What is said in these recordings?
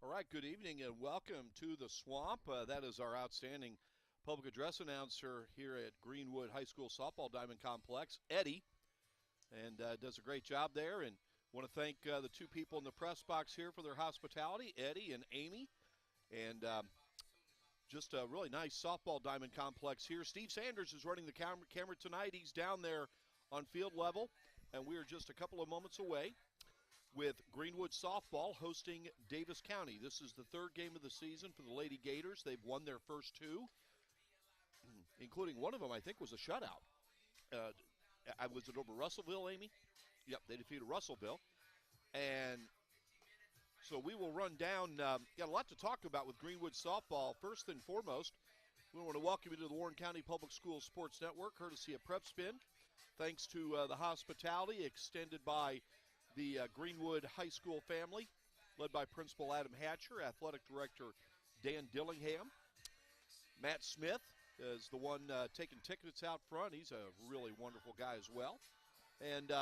All right, good evening and welcome to the Swamp. That is our outstanding public address announcer here at Greenwood High School Softball Diamond Complex, Eddie, and does a great job there. And want to thank the two people in the press box here for their hospitality, Eddie and Amy. And just a really nice softball diamond complex here. Steve Sanders is running the camera tonight. He's down there on field level, and we are just a couple of moments away with Greenwood softball hosting Davis County. This is the third game of the season for the Lady Gators. They've won their first two, including one of them I think was a shutout. Was it over Russellville, Amy? Yep, they defeated Russellville. And so we will run down, got a lot to talk about with Greenwood softball. First and foremost, we want to welcome you to the Warren County Public Schools Sports Network, courtesy of Prep Spin. Thanks to the hospitality extended by the Greenwood High School family, led by Principal Adam Hatcher, Athletic Director Dan Dillingham. Matt Smith is the one taking tickets out front. He's a really wonderful guy as well. And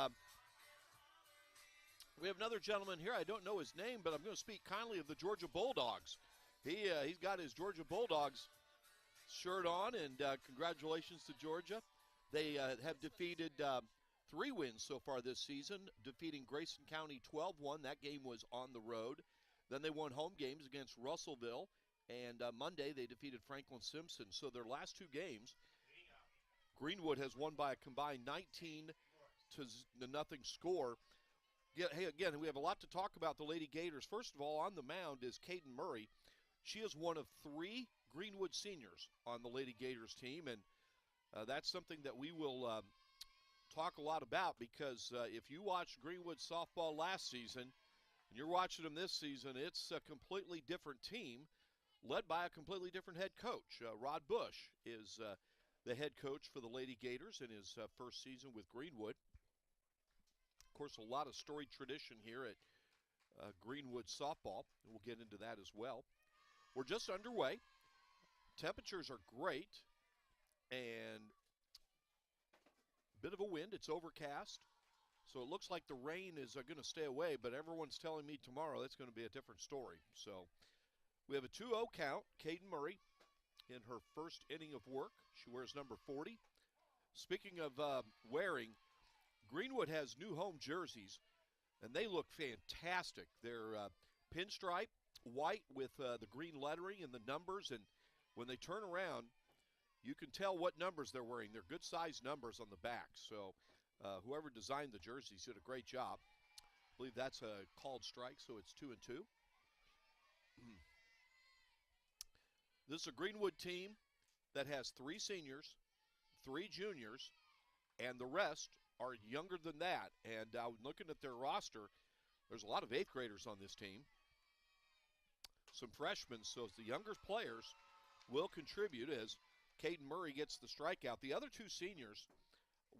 we have another gentleman here. I don't know his name, but I'm going to speak kindly of the Georgia Bulldogs. He's got his Georgia Bulldogs shirt on, and congratulations to Georgia. They have defeated 3 wins so far this season, defeating Grayson County 12-1. That game was on the road. Then they won home games against Russellville, and Monday they defeated Franklin Simpson. So their last 2 games, Greenwood has won by a combined 19-0 score. Hey, again, we have a lot to talk about the Lady Gators. First of all, on the mound is Caden Murray. She is one of 3 Greenwood seniors on the Lady Gators team, and that's something that we will talk a lot about, because if you watched Greenwood softball last season and you're watching them this season, it's a completely different team led by a completely different head coach. Rod Bush is the head coach for the Lady Gators in his first season with Greenwood. Of course, a lot of storied tradition here at Greenwood softball, and we'll get into that as well. We're just underway. Temperatures are great, and bit of a wind. It's overcast, so it looks like the rain is going to stay away, but everyone's telling me tomorrow that's going to be a different story. So we have a 2-0 count. Caden Murray in her first inning of work. She wears number 40. Speaking of wearing, Greenwood has new home jerseys, and they look fantastic. They're pinstripe, white with the green lettering and the numbers, and when they turn around, you can tell what numbers they're wearing. They're good-sized numbers on the back. So whoever designed the jerseys did a great job. I believe that's a called strike, so it's 2-2. This is a Greenwood team that has 3 seniors, 3 juniors, and the rest are younger than that. And looking at their roster, there's a lot of 8th graders on this team, some freshmen, so the younger players will contribute as Caden Murray gets the strikeout. The other 2 seniors,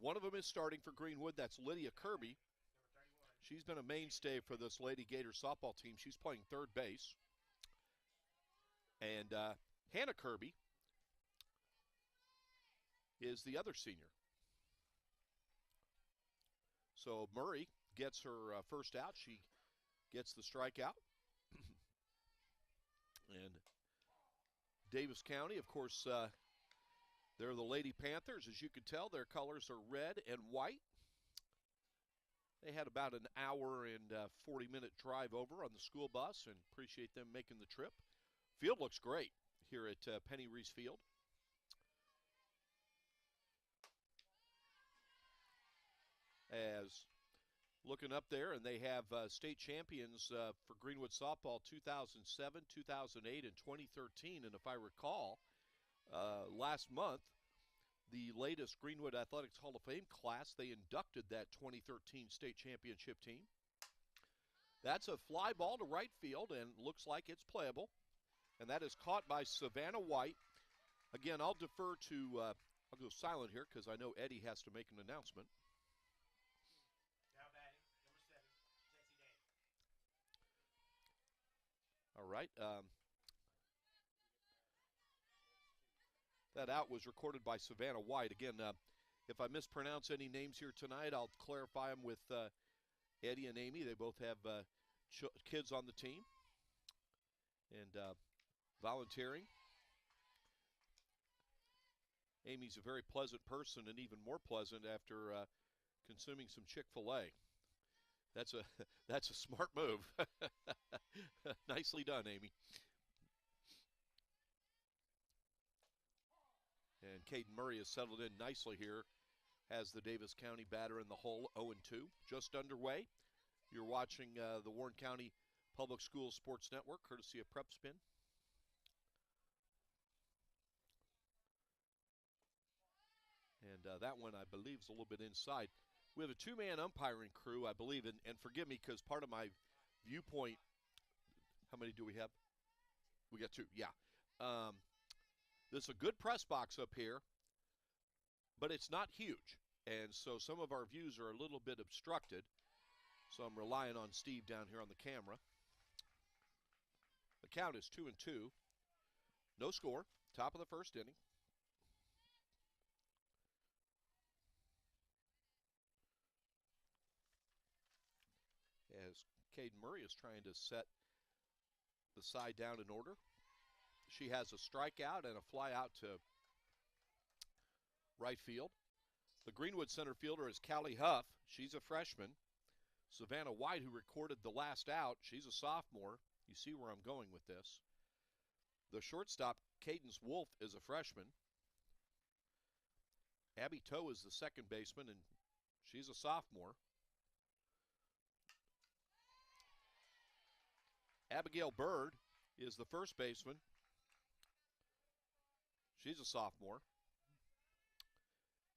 one of them is starting for Greenwood. That's Lydia Kirby. She's been a mainstay for this Lady Gators softball team. She's playing third base. And Hannah Kirby is the other senior. So Murray gets her first out. She gets the strikeout. And Davis County, of course, they're the Lady Panthers. As you can tell, their colors are red and white. They had about an hour and 40-minute drive over on the school bus, and appreciate them making the trip. Field looks great here at Penny Reese Field. As looking up there, and they have state champions for Greenwood softball 2007, 2008, and 2013. And if I recall, last month, the latest Greenwood Athletics Hall of Fame class, they inducted that 2013 state championship team. That's a fly ball to right field, and looks like it's playable. And that is caught by Savannah White. Again, I'll defer to, I'll go silent here because I know Eddie has to make an announcement. Now batting, number 7, Jesse Day. All right. That out was recorded by Savannah White. Again, if I mispronounce any names here tonight, I'll clarify them with Eddie and Amy. They both have kids on the team. and volunteering. Amy's a very pleasant person, and even more pleasant after consuming some Chick-fil-A. That's a that's a smart move. Nicely done, Amy. And Caden Murray has settled in nicely here. Has the Davis County batter in the hole, 0-2, just underway. You're watching the Warren County Public Schools Sports Network, courtesy of Prep Spin. And that one, I believe, is a little bit inside. We have a two-man umpiring crew, I believe, and forgive me because part of my viewpoint, how many do we have? We got two, yeah. There's a good press box up here, but it's not huge. And so some of our views are a little bit obstructed. So I'm relying on Steve down here on the camera. The count is 2-2. No score. Top of the first inning. As Caden Murray is trying to set the side down in order. She has a strikeout and a fly out to right field. The Greenwood center fielder is Callie Huff. She's a freshman. Savannah White, who recorded the last out, she's a sophomore. You see where I'm going with this. The shortstop, Cadence Wolf, is a freshman. Abby Toe is the second baseman, and she's a sophomore. Abigail Bird is the first baseman. She's a sophomore.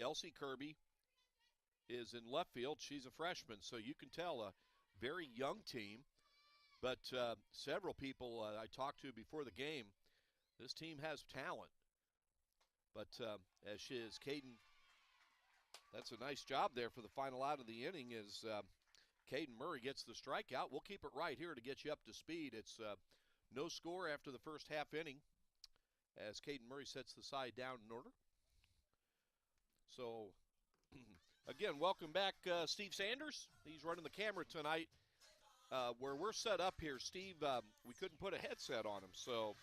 Elsie Kirby is in left field. She's a freshman, so you can tell a very young team. But several people I talked to before the game, this team has talent. But as she is, Caden, that's a nice job there for the final out of the inning as Caden Murray gets the strikeout. We'll keep it right here to get you up to speed. It's no score after the first half inning as Caden Murray sets the side down in order. So, again, welcome back, Steve Sanders. He's running the camera tonight. Where we're set up here, Steve, we couldn't put a headset on him, so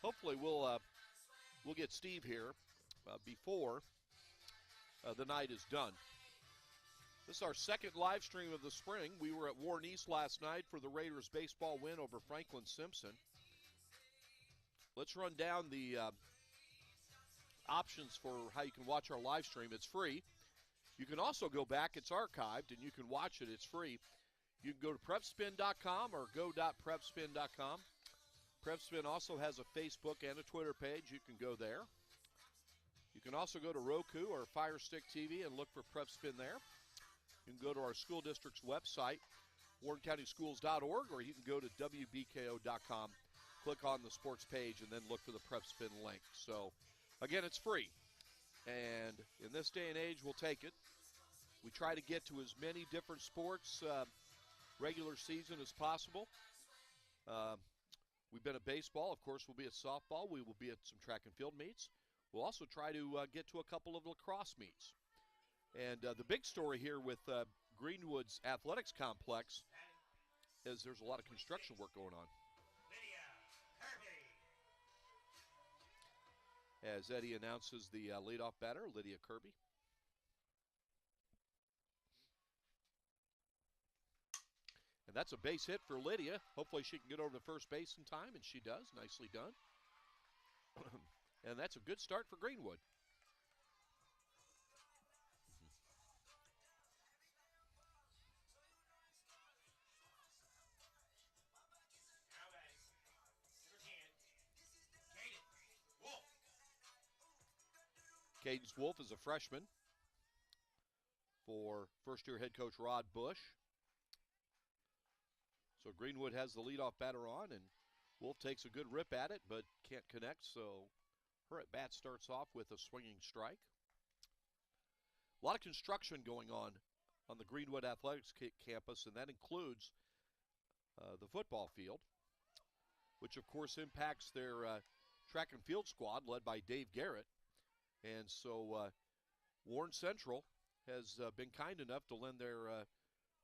hopefully we'll get Steve here before the night is done. This is our second live stream of the spring. We were at Warren East last night for the Raiders baseball win over Franklin Simpson. Let's run down the options for how you can watch our live stream. It's free. You can also go back. It's archived, and you can watch it. It's free. You can go to prepspin.com or go.prepspin.com. PrepSpin also has a Facebook and a Twitter page. You can go there. You can also go to Roku or Fire Stick TV and look for PrepSpin there. You can go to our school district's website, warrencountyschools.org, or you can go to wbko.com, click on the sports page, and then look for the PrepSpin link. So, again, it's free. And in this day and age, we'll take it. We try to get to as many different sports regular season as possible. We've been at baseball. Of course, we'll be at softball. We will be at some track and field meets. We'll also try to get to a couple of lacrosse meets. And the big story here with Greenwood's athletics complex is there's a lot of construction work going on. As Eddie announces the leadoff batter, Lydia Kirby. And that's a base hit for Lydia. Hopefully she can get over to first base in time, and she does. Nicely done. And that's a good start for Greenwood. Cadence Wolf is a freshman for first-year head coach Rod Bush. So Greenwood has the leadoff batter on, and Wolf takes a good rip at it, but can't connect, so her at-bat starts off with a swinging strike. A lot of construction going on the Greenwood Athletics campus, and that includes the football field, which, of course, impacts their track and field squad led by Dave Garrett. And so Warren Central has been kind enough to lend their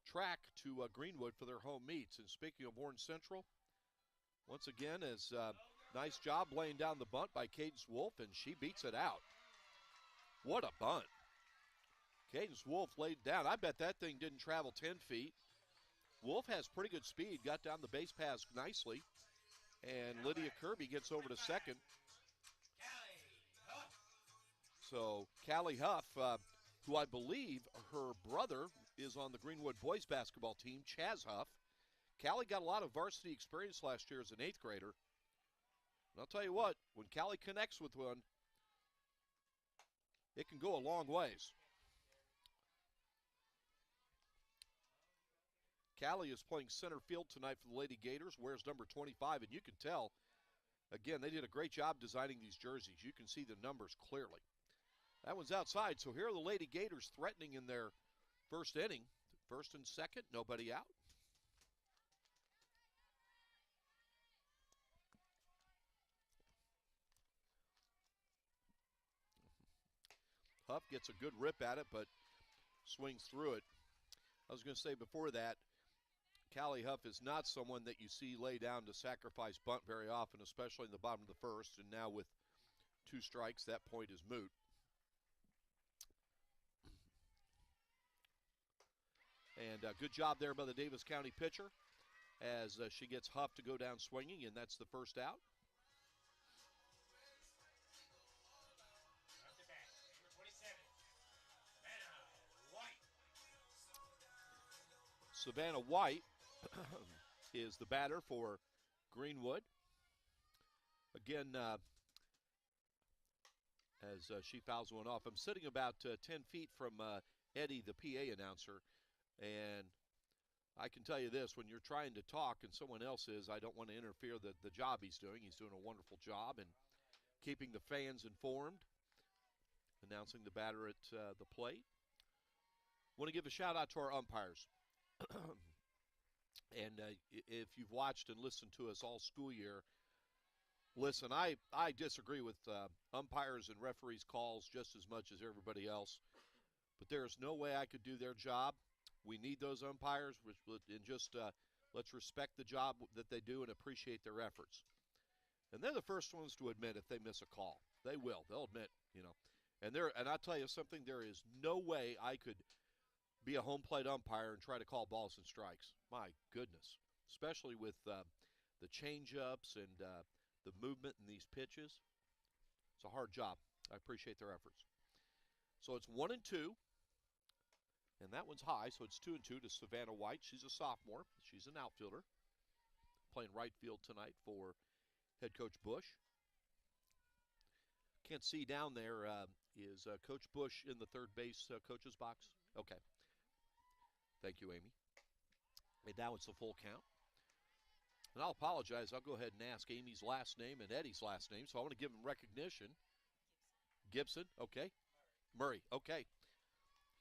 track to Greenwood for their home meets. And speaking of Warren Central, Once again, as nice job laying down the bunt by Cadence Wolf, and she beats it out. What a bunt. Cadence Wolf laid down. I bet that thing didn't travel 10 feet. Wolf has pretty good speed, got down the base pass nicely, and Lydia Kirby gets over to second. So Callie Huff, who I believe her brother is on the Greenwood boys basketball team, Chaz Huff. Callie got a lot of varsity experience last year as an 8th grader. And I'll tell you what, when Callie connects with one, it can go a long ways. Callie is playing center field tonight for the Lady Gators, wears number 25, and you can tell, again, they did a great job designing these jerseys. You can see the numbers clearly. That one's outside, so here are the Lady Gators threatening in their first inning. First and second, nobody out. Huff gets a good rip at it, but swings through it. I was going to say before that, Callie Huff is not someone that you see lay down to sacrifice bunt very often, especially in the bottom of the first. And now with 2 strikes, that point is moot. And good job there by the Davis County pitcher as she gets Huff to go down swinging, and that's the first out. Savannah White is the batter for Greenwood. Again, as she fouls one off. I'm sitting about 10 feet from Eddie, the PA announcer, and I can tell you this, when you're trying to talk and someone else is, I don't want to interfere the job he's doing. He's doing a wonderful job and keeping the fans informed, announcing the batter at the plate. Want to give a shout out to our umpires. And if you've watched and listened to us all school year, listen, I disagree with umpires and referees' calls just as much as everybody else. But there's no way I could do their job. We need those umpires, and just let's respect the job that they do and appreciate their efforts. And they're the first ones to admit if they miss a call. They will. They'll admit, you know. And I'll tell you something, there is no way I could be a home plate umpire and try to call balls and strikes. My goodness. Especially with the change-ups and the movement in these pitches. It's a hard job. I appreciate their efforts. So it's 1-2. And that one's high, so it's 2-2 to Savannah White. She's a sophomore. She's an outfielder. Playing right field tonight for head coach Bush. Can't see down there. Is Coach Bush in the third base coach's box? Okay. Thank you, Amy. And now it's a full count. And I'll apologize. I'll go ahead and ask Amy's last name and Eddie's last name, so I want to give them recognition. Gibson, okay. Murray, okay.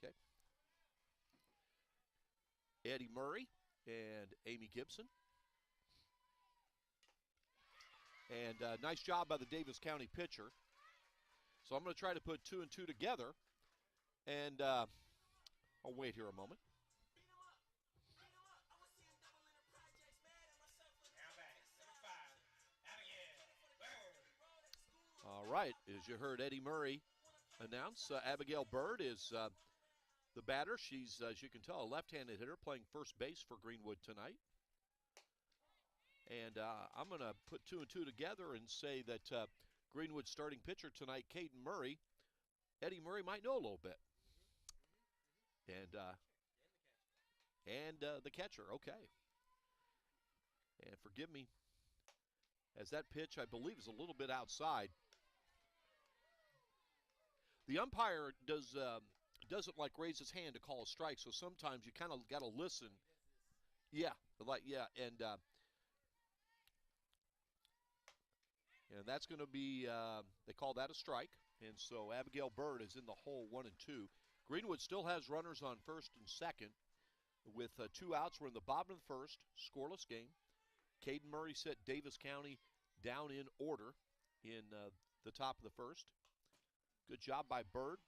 Okay. Eddie Murray and Amy Gibson. And nice job by the Davis County pitcher. So I'm going to try to put 2 and 2 together. And I'll wait here a moment. All right, as you heard Eddie Murray announce, Abigail Bird is the batter. She's, as you can tell, a left-handed hitter playing first base for Greenwood tonight. And I'm going to put 2 and 2 together and say that Greenwood's starting pitcher tonight, Caden Murray, Eddie Murray might know a little bit. And the catcher, okay. And forgive me, as that pitch, I believe, is a little bit outside. The umpire doesn't like raise his hand to call a strike, so sometimes you kind of got to listen. Yeah, and that's going to be, they call that a strike. And so Abigail Bird is in the hole, 1 and 2. Greenwood still has runners on first and second. With 2 outs, we're in the bottom of the first, scoreless game. Caden Murray set Davis County down in order in the top of the first. Good job by Bird,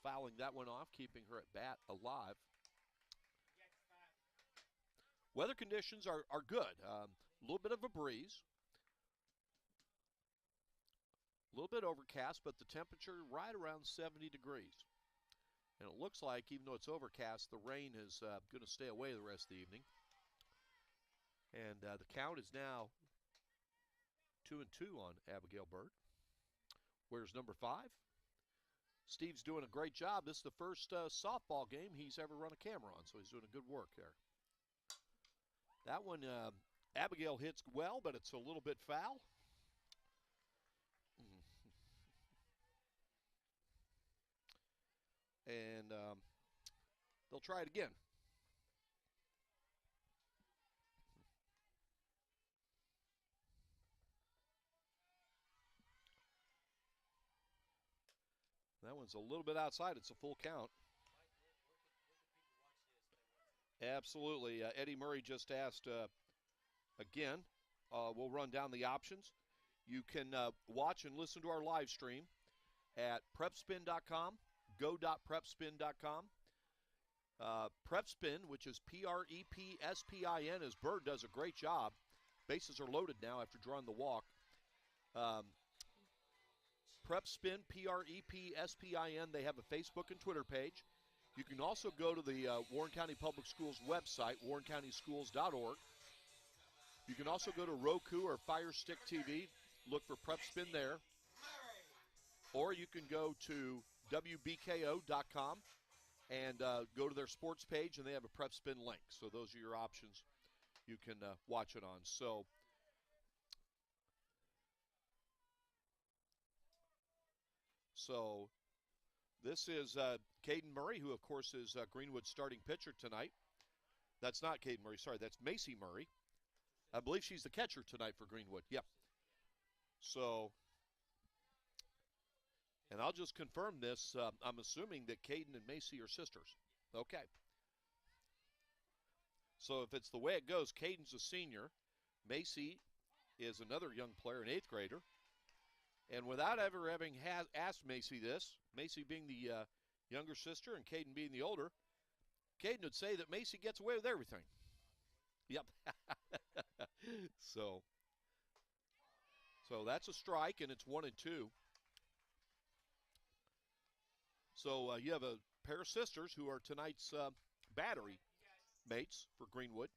fouling that one off, keeping her at bat alive. Weather conditions are good. A little bit of a breeze. A little bit overcast, but the temperature right around 70 degrees. And it looks like, even though it's overcast, the rain is going to stay away the rest of the evening. And the count is now 2-2 on Abigail Bird. Where's number 5? Steve's doing a great job. This is the first softball game he's ever run a camera on, so he's doing a good work there. That one, Abigail hits well, but it's a little bit foul. And they'll try it again. That one's a little bit outside. It's a full count. Absolutely. Eddie Murray just asked again. We'll run down the options. You can watch and listen to our live stream at prepspin.com, go.prepspin.com. Prepspin, which is PREPSPIN, as Bird does a great job. Bases are loaded now after drawing the walk. Prepspin, PREPSPIN. They have a Facebook and Twitter page. You can also go to the Warren County Public Schools website, warrencountyschools.org. You can also go to Roku or Fire Stick TV. Look for Prepspin there. Or you can go to WBKO.com and go to their sports page, and they have a Prepspin link. So those are your options you can watch it on. So this is Caden Murray, who, of course, is Greenwood's starting pitcher tonight. That's not Caden Murray. Sorry, that's Macy Murray. I believe she's the catcher tonight for Greenwood. Yep. So, and I'll just confirm this. I'm assuming that Caden and Macy are sisters. Okay. So if it's the way it goes, Caden's a senior. Macy is another young player, an 8th grader. And without ever having asked Macy this, Macy being the younger sister and Caden being the older, Caden would say that Macy gets away with everything. Yep. So that's a strike, and it's 1-2. So you have a pair of sisters who are tonight's battery mates for Greenwood.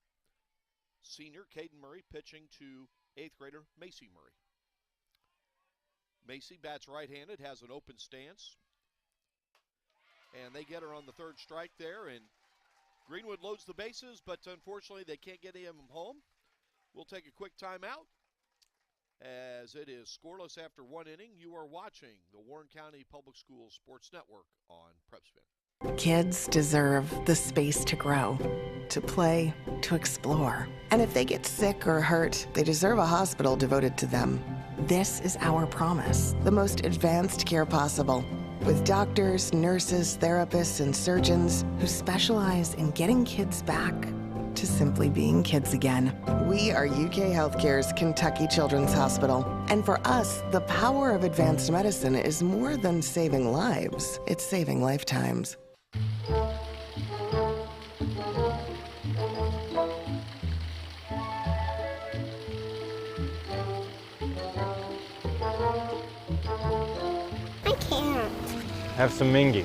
Senior Caden Murray pitching to 8th grader Macy Murray. Macy bats right-handed, has an open stance. And they get her on the 3rd strike there, and Greenwood loads the bases, but unfortunately they can't get him home. We'll take a quick timeout as it is scoreless after 1 inning. You are watching the Warren County Public Schools Sports Network on PrepSpin. Kids deserve the space to grow, to play, to explore. And if they get sick or hurt, they deserve a hospital devoted to them. This is our promise, the most advanced care possible, with doctors, nurses, therapists, and surgeons who specialize in getting kids back to simply being kids again. We are UK Healthcare's Kentucky Children's Hospital. And for us, the power of advanced medicine is more than saving lives. It's saving lifetimes. I can't. Have some Mingy.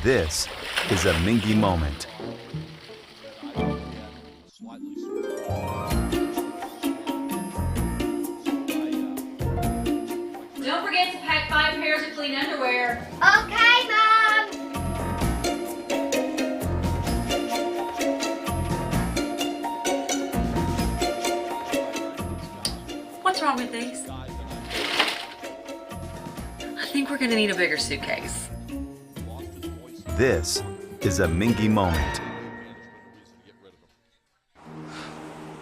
This is a Mingy moment. Don't forget to pack 5 pairs of clean underwear. Okay, Mom. What's wrong with these? I think we're gonna need a bigger suitcase. This is a Mingy moment.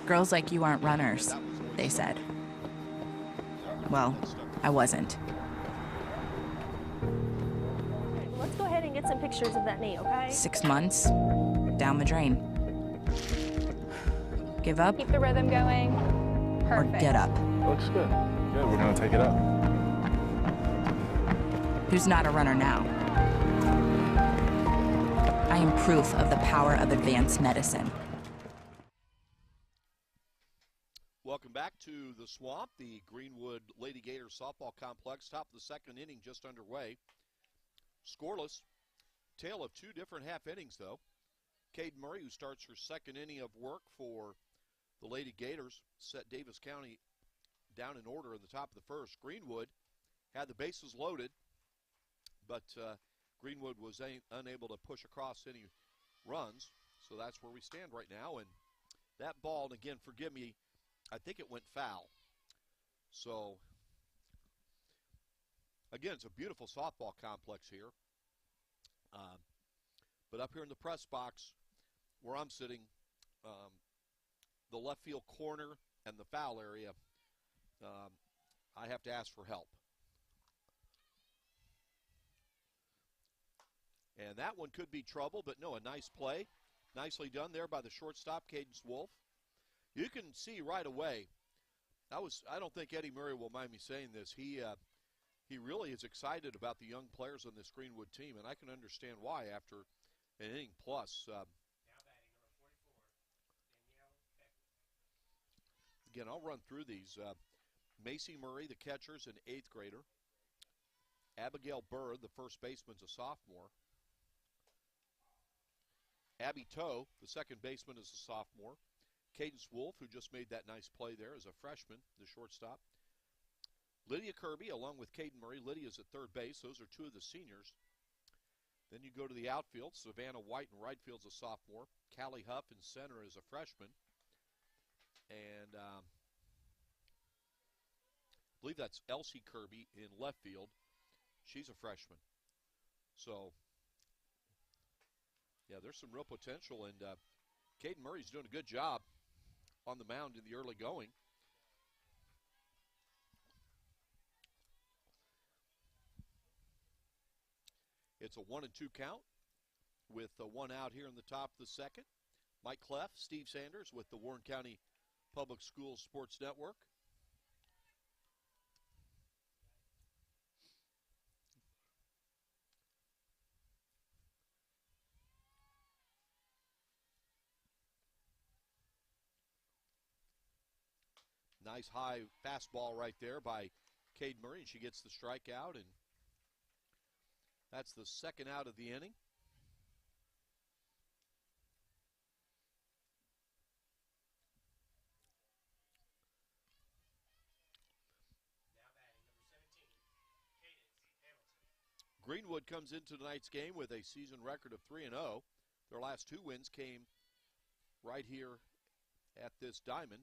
Girls like you aren't runners, they said. Well, I wasn't. Let's go ahead and get some pictures of that knee, okay? 6 months, down the drain. Give up Keep the rhythm going. or Perfect. get up. Looks good. Good, we're gonna take it up. Who's not a runner now? am proof of the power of advanced medicine. Welcome back to the Swamp, the Greenwood Lady Gators softball complex. Top of the second inning just underway. Scoreless. Tale of two different half innings, though. Caden Murray, who starts her second inning of work for the Lady Gators, set Davis County down in order in the top of the first. Greenwood had the bases loaded, but Greenwood was unable to push across any runs, so that's where we stand right now. And that ball, and again, forgive me, I think it went foul. So, again, it's a beautiful softball complex here. But up here in the press box where I'm sitting, the left field corner and the foul area, I have to ask for help. And that one could be trouble, but no, a nice play. Nicely done there by the shortstop, Cadence Wolf. You can see right away, I don't think Eddie Murray will mind me saying this, he really is excited about the young players on this Greenwood team, and I can understand why after an inning plus. Again, I'll run through these. Macy Murray, the catcher's an 8th grader. Abigail Bird, the first baseman's a sophomore. Abby Toe, the second baseman, is a sophomore. Cadence Wolf, who just made that nice play there, is a freshman, the shortstop. Lydia Kirby, along with Caden Murray. Lydia's at third base. Those are two of the seniors. Then you go to the outfield. Savannah White in right field's a sophomore. Callie Huff in center is a freshman. And I believe that's Elsie Kirby in left field. She's a freshman. So, yeah, there's some real potential. And Caden Murray's doing a good job on the mound in the early going. It's a 1-2 count with one out here in the top of the second. Mike Cleff, Steve Sanders with the Warren County Public Schools Sports Network. Nice high fastball right there by Cade Murray, and she gets the strikeout, and that's the second out of the inning. Now batting, number 17, Cadence Hamilton. Greenwood comes into tonight's game with a season record of 3-0. Their last two wins came right here at this diamond.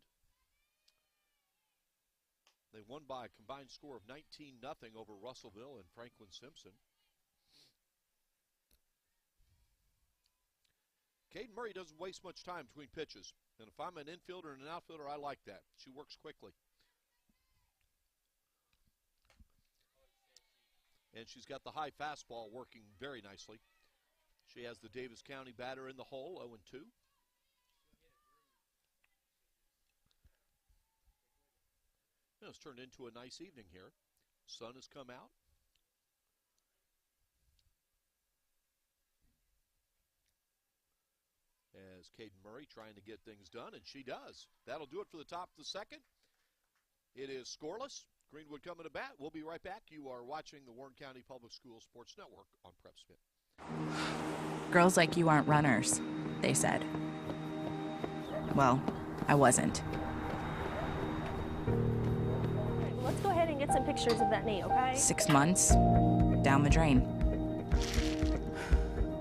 They won by a combined score of 19-0 over Russellville and Franklin Simpson. Caden Murray doesn't waste much time between pitches. And if I'm an infielder and an outfielder, I like that. She works quickly. And she's got the high fastball working very nicely. She has the Davis County batter in the hole, 0-2. It's turned into a nice evening here. Sun has come out. As Caden Murray trying to get things done, and she does. That'll do it for the top of the second. It is scoreless. Greenwood coming to bat. We'll be right back. You are watching the Warren County Public Schools Sports Network on Prep Spin. Girls like you aren't runners, they said. Well, I wasn't. Let's go ahead and get some pictures of that knee, okay? 6 months, down the drain.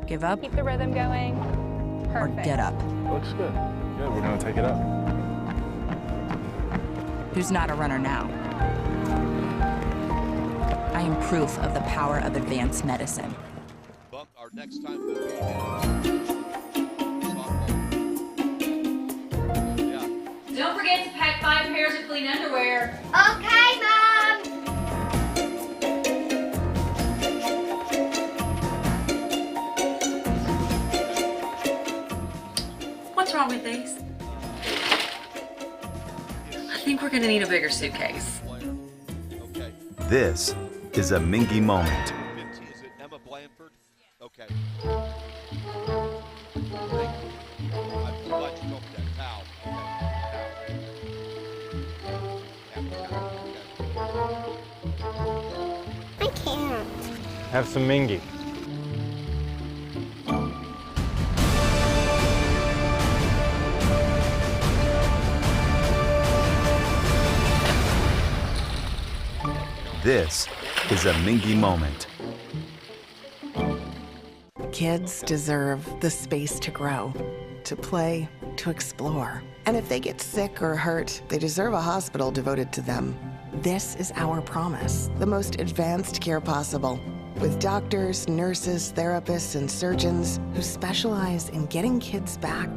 Give up Keep the rhythm going. or Perfect. get up. Looks good. Good, we're gonna take it up. Who's not a runner now? I am proof of the power of advanced medicine. Bump our next time we'll be yeah. Don't forget to pack 5 pairs of clean underwear. Okay, Mom. What's wrong with these? I think we're gonna need a bigger suitcase. Okay. This is a Mingy moment. 15, is it Emma Blanford? Okay. I'm glad you told me that towel. I can't. Have some Mingy. This is a Mingy moment. Kids deserve the space to grow, to play, to explore. And if they get sick or hurt, they deserve a hospital devoted to them. This is our promise, the most advanced care possible, with doctors, nurses, therapists, and surgeons who specialize in getting kids back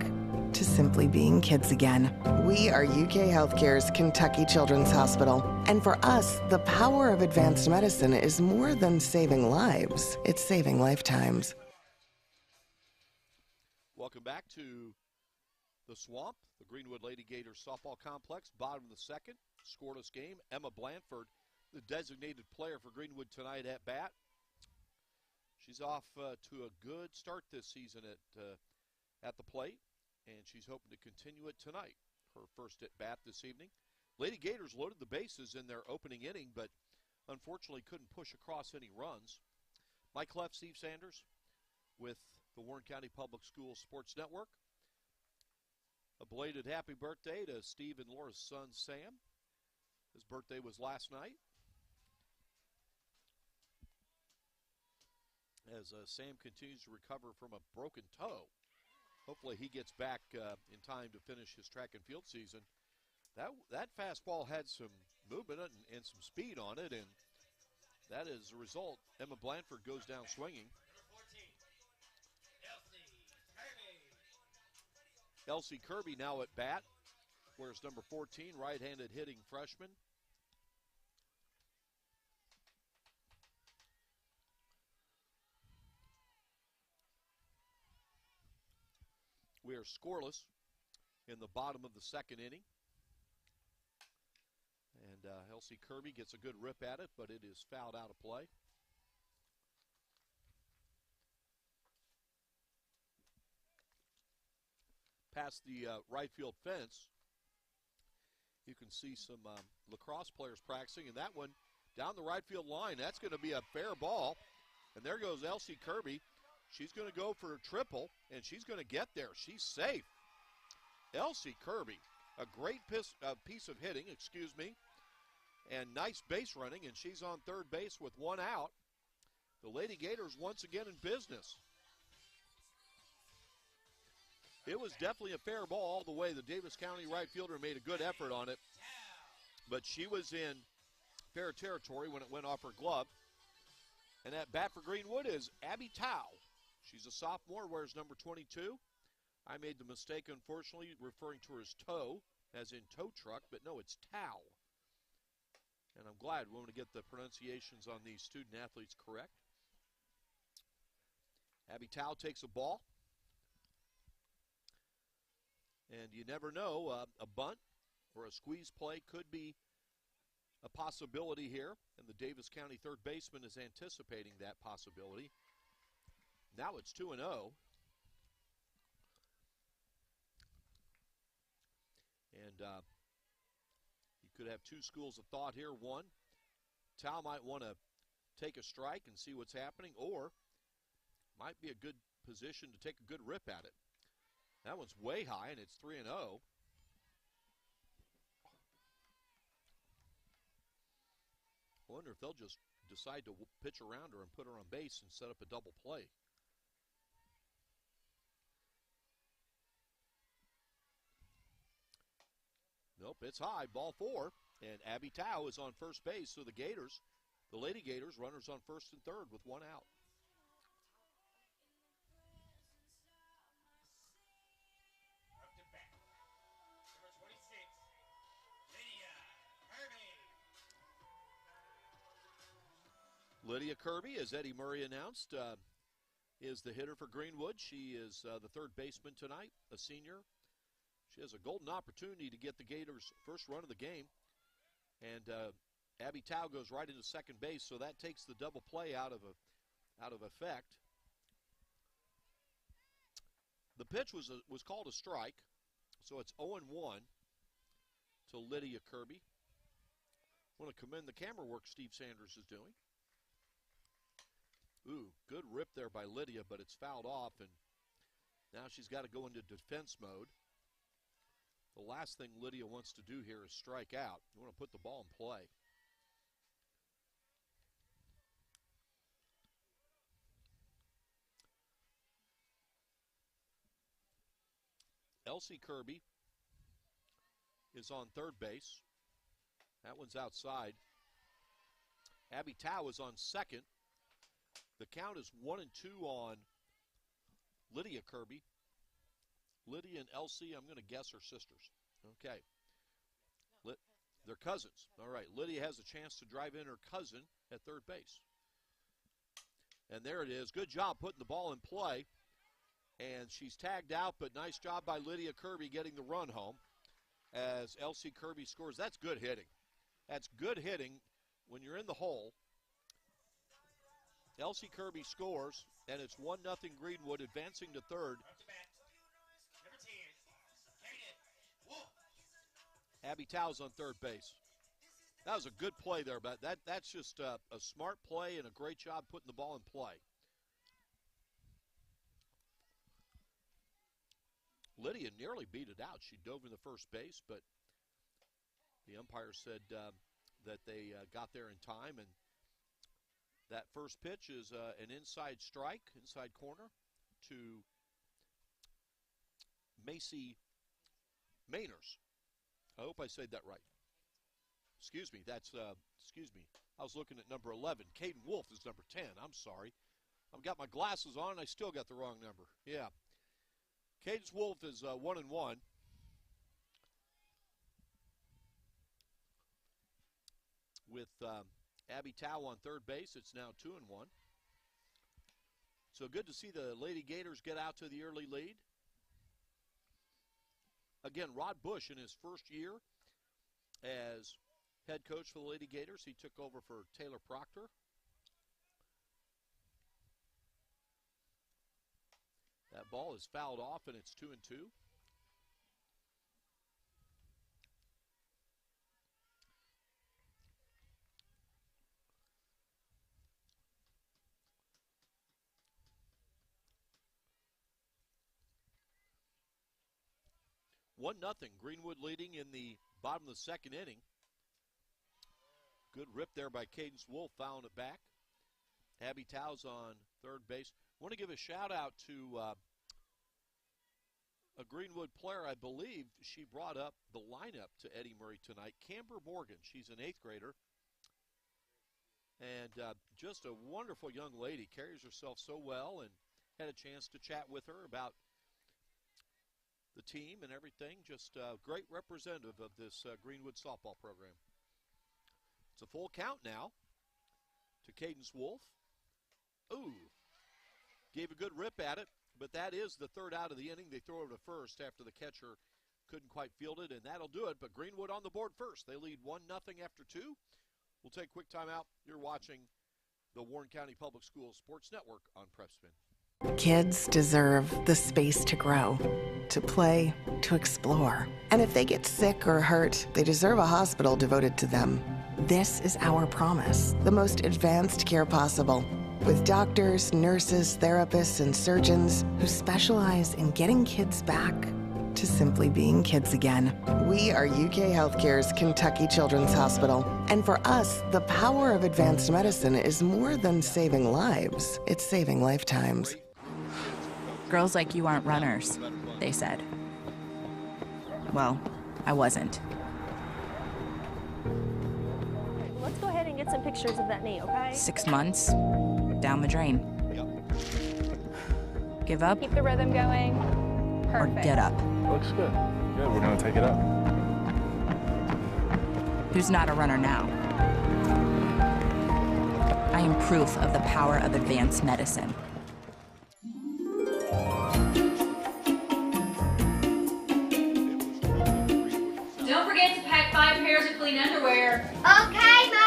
to simply being kids again. We are UK Healthcare's Kentucky Children's Hospital. And for us, the power of advanced medicine is more than saving lives. It's saving lifetimes. Welcome back to the Swamp, the Greenwood Lady Gators softball complex, bottom of the second, scoreless game. Emma Blanford, the designated player for Greenwood tonight at bat. She's off to a good start this season at the plate, and she's hoping to continue it tonight. Her first at bat this evening. Lady Gators loaded the bases in their opening inning, but unfortunately couldn't push across any runs. Mike Left, Steve Sanders with the Warren County Public Schools Sports Network. A belated happy birthday to Steve and Laura's son, Sam. His birthday was last night. As Sam continues to recover from a broken toe. Hopefully he gets back in time to finish his track and field season. That fastball had some movement and some speed on it, and that is a result. Emma Blanford goes down swinging. Elsie Kirby now at bat. Where's number 14, right-handed hitting freshman. We are scoreless in the bottom of the second inning. And Elsie Kirby gets a good rip at it, but it is fouled out of play. Past the right field fence, you can see some lacrosse players practicing, and that one down the right field line, that's going to be a fair ball. And there goes Elsie Kirby. She's going to go for a triple, and she's going to get there. She's safe. Elsie Kirby, a great piece of hitting, and nice base running, and she's on third base with one out. The Lady Gators once again in business. It was definitely a fair ball all the way. The Davis County right fielder made a good effort on it, but she was in fair territory when it went off her glove. And at bat for Greenwood is Abby Tao. She's a sophomore, wears number 22. I made the mistake, unfortunately, referring to her as toe, as in tow truck, but no, it's Tao. And I'm glad we want to get the pronunciations on these student athletes correct. Abby Tao takes a ball. And you never know, a bunt or a squeeze play could be a possibility here, and the Davis County third baseman is anticipating that possibility. Now it's 2-0. And you could have two schools of thought here. One, Tao might want to take a strike and see what's happening, or might be a good position to take a good rip at it. That one's way high, and it's 3-0. I wonder if they'll just decide to pitch around her and put her on base and set up a double play. Nope, it's high, ball 4, and Abby Tao is on first base, so the Gators, the Lady Gators, runners on first and third with one out. Lydia Kirby, as Eddie Murray announced, is the hitter for Greenwood. She is the third baseman tonight, a senior. She has a golden opportunity to get the Gators' first run of the game. And Abby Tao goes right into second base, so that takes the double play out of effect. The pitch was called a strike, so it's 0-1 to Lydia Kirby. I want to commend the camera work Steve Sanders is doing. Ooh, good rip there by Lydia, but it's fouled off, and now she's got to go into defense mode. The last thing Lydia wants to do here is strike out. You want to put the ball in play. Elsie Kirby is on third base. That one's outside. Abby Tao is on second. The count is 1-2 on Lydia Kirby. Lydia and Elsie, I'm going to guess, are sisters. Okay. They're cousins. All right. Lydia has a chance to drive in her cousin at third base. And there it is. Good job putting the ball in play. And she's tagged out, but nice job by Lydia Kirby getting the run home as Elsie Kirby scores. That's good hitting. That's good hitting when you're in the hole. Elsie Kirby scores, and it's 1-0 Greenwood advancing to third. Abby Tao's on third base. That was a good play there, but that's just a smart play and a great job putting the ball in play. Lydia nearly beat it out. She dove in the first base, but the umpire said that they got there in time, and that first pitch is an inside strike, inside corner to Macy Mainers. I hope I said that right. Excuse me, excuse me. I was looking at number 11. Caden Wolf is number 10. I'm sorry. I've got my glasses on, and I still got the wrong number. Yeah. Caden Wolf is 1-1. With Abby Tao on third base, it's now 2-1. So good to see the Lady Gators get out to the early lead. Again, Rod Bush in his first year as head coach for the Lady Gators. He took over for Taylor Proctor. That ball is fouled off, and it's 2-2. One nothing. Greenwood leading in the bottom of the second inning. Good rip there by Cadence Wolf, fouling it back. Abby Tao's on third base. I want to give a shout out to a Greenwood player. I believe she brought up the lineup to Eddie Murray tonight. Camber Morgan. She's an 8th grader. And just a wonderful young lady. Carries herself so well, and had a chance to chat with her about the team and everything. Just a great representative of this Greenwood softball program. It's a full count now to Cadence Wolf. Ooh, gave a good rip at it, but that is the third out of the inning. They throw it to first after the catcher couldn't quite field it, and that'll do it. But Greenwood on the board first. They lead 1-0 after 2. We'll take a quick timeout. You're watching the Warren County Public Schools Sports Network on PrepSpin. Kids deserve the space to grow, to play, to explore. And if they get sick or hurt, they deserve a hospital devoted to them. This is our promise, the most advanced care possible, with doctors, nurses, therapists, and surgeons who specialize in getting kids back to simply being kids again. We are UK Healthcare's Kentucky Children's Hospital. And for us, the power of advanced medicine is more than saving lives. It's saving lifetimes. Girls like you aren't runners, they said. Well, I wasn't. Let's go ahead and get some pictures of that knee, okay? 6 months, down the drain. Give up Keep the rhythm going. or Perfect. get up. Looks good. Good, we're gonna take it up. Who's not a runner now? I am proof of the power of advanced medicine. Don't forget to pack 5 pairs of clean underwear. Okay, Mom.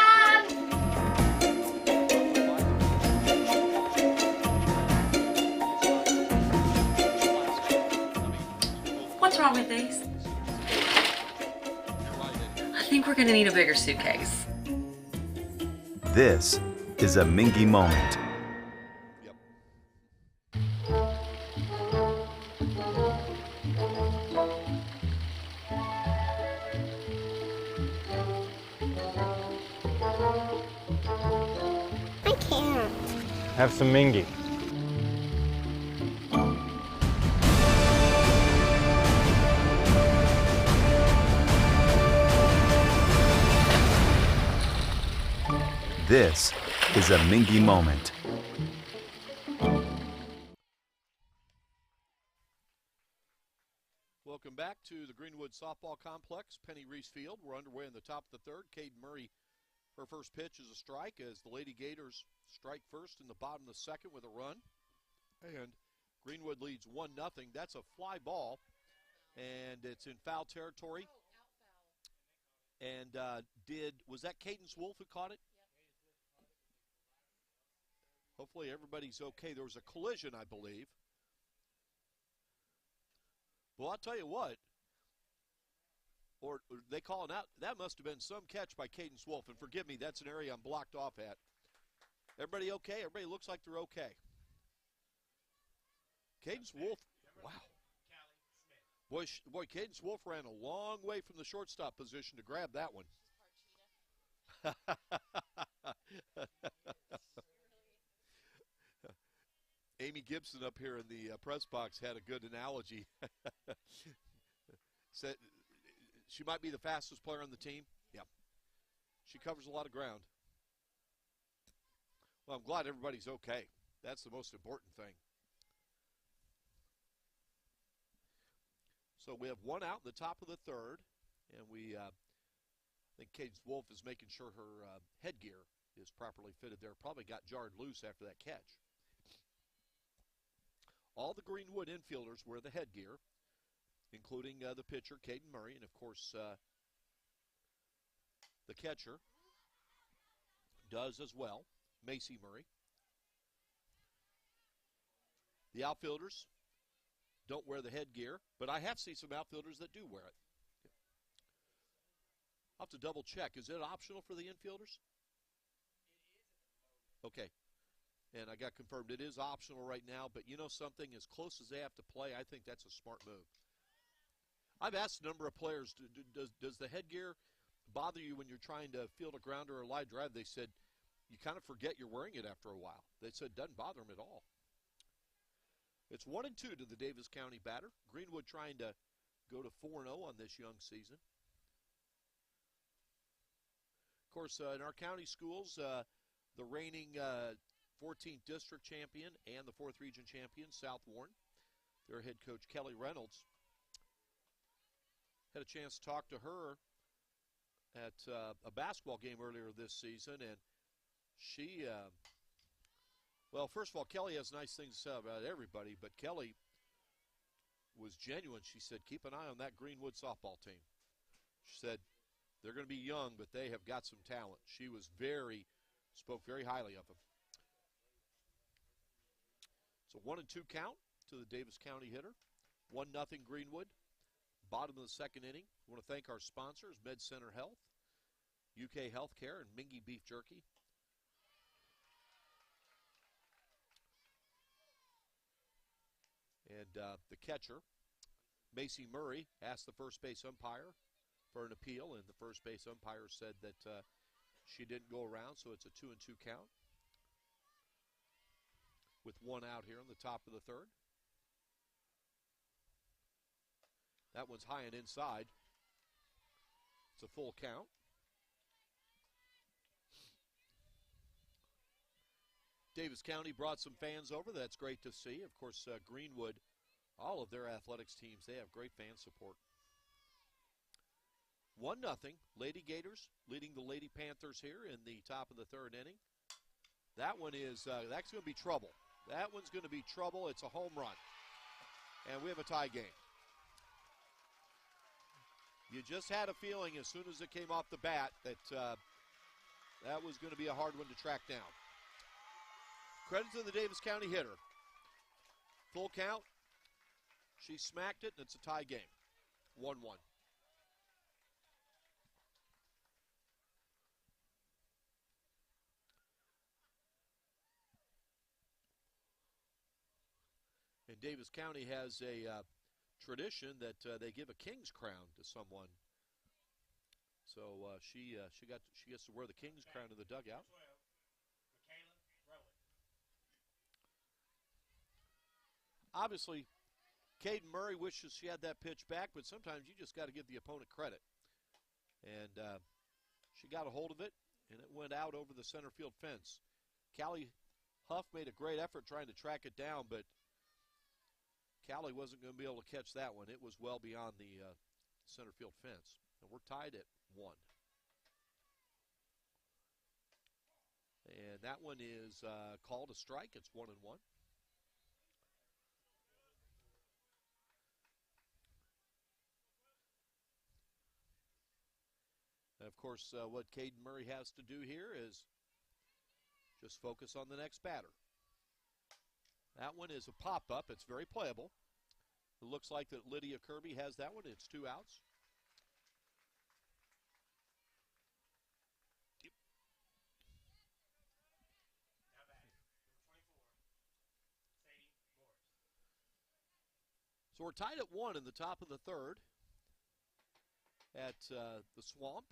wrong with these? I think we're gonna need a bigger suitcase. This is a Mingy moment. I can't. Have some Mingy. This is a Mingy moment. Welcome back to the Greenwood Softball Complex, Penny Reese Field. We're underway in the top of the third. Caden Murray, her first pitch is a strike as the Lady Gators strike first in the bottom of the second with a run. And Greenwood leads 1-0. That's a fly ball, and it's in foul territory. And was that Cadence Wolf who caught it? Hopefully everybody's okay. There was a collision, I believe. Well, I'll tell you what. Or they calling out. That must have been some catch by Cadence Wolf. And forgive me, that's an area I'm blocked off at. Everybody okay? Everybody looks like they're okay. Cadence Wolf, wow. Boy, Cadence Wolf ran a long way from the shortstop position to grab that one. Amy Gibson up here in the press box had a good analogy. Said she might be the fastest player on the team. Yeah. She covers a lot of ground. Well, I'm glad everybody's okay. That's the most important thing. So we have one out in the top of the third, and I think Cadence Wolf is making sure her headgear is properly fitted there. Probably got jarred loose after that catch. All the Greenwood infielders wear the headgear, including the pitcher, Caden Murray, and, of course, the catcher does as well, Macy Murray. The outfielders don't wear the headgear, but I have seen some outfielders that do wear it. I'll have to double check. Is it optional for the infielders? Okay. And I got confirmed it is optional right now, but you know something, as close as they have to play, I think that's a smart move. I've asked a number of players, does the headgear bother you when you're trying to field a grounder or a line drive? They said, you kind of forget you're wearing it after a while. They said it doesn't bother them at all. It's 1-2 to the Davis County batter. Greenwood trying to go to 4-0 on this young season. Of course, in our county schools, the reigning 14th district champion and the 4th region champion, South Warren. Their head coach, Kelly Reynolds. Had a chance to talk to her at a basketball game earlier this season, and she, well, first of all, Kelly has nice things to say about everybody, but Kelly was genuine. She said, keep an eye on that Greenwood softball team. She said, they're going to be young, but they have got some talent. She was spoke very highly of them. So 1-2 count to the Davis County hitter. 1-0 Greenwood. Bottom of the second inning. We want to thank our sponsors, Med Center Health, UK Healthcare, and Mingy Beef Jerky. And the catcher, Macy Murray, asked the first base umpire for an appeal, and the first base umpire said that she didn't go around, so it's a 2-2 count. With one out here on the top of the third. That one's high and inside. It's a full count. Davis County brought some fans over. That's great to see. Of course, Greenwood, all of their athletics teams, they have great fan support. 1-0. Lady Gators leading the Lady Panthers here in the top of the third inning. That one is, that's going to be trouble. That one's going to be trouble. It's a home run. And we have a tie game. You just had a feeling as soon as it came off the bat that that was going to be a hard one to track down. Credit to the Davis County hitter. Full count. She smacked it, and it's a tie game. 1-1. And Davis County has a tradition that they give a king's crown to someone. So she gets to wear the king's crown in the dugout. Obviously, Caden Murray wishes she had that pitch back, but sometimes you just got to give the opponent credit. And she got a hold of it, and it went out over the center field fence. Callie Huff made a great effort trying to track it down, but Callie wasn't going to be able to catch that one. It was well beyond the center field fence. And we're tied at 1. And that one is called a strike. It's 1-1. And of course, what Caden Murray has to do here is just focus on the next batter. That one is a pop-up. It's very playable. It looks like that Lydia Kirby has that one. It's 2 outs. So we're tied at 1 in the top of the third at the Swamp.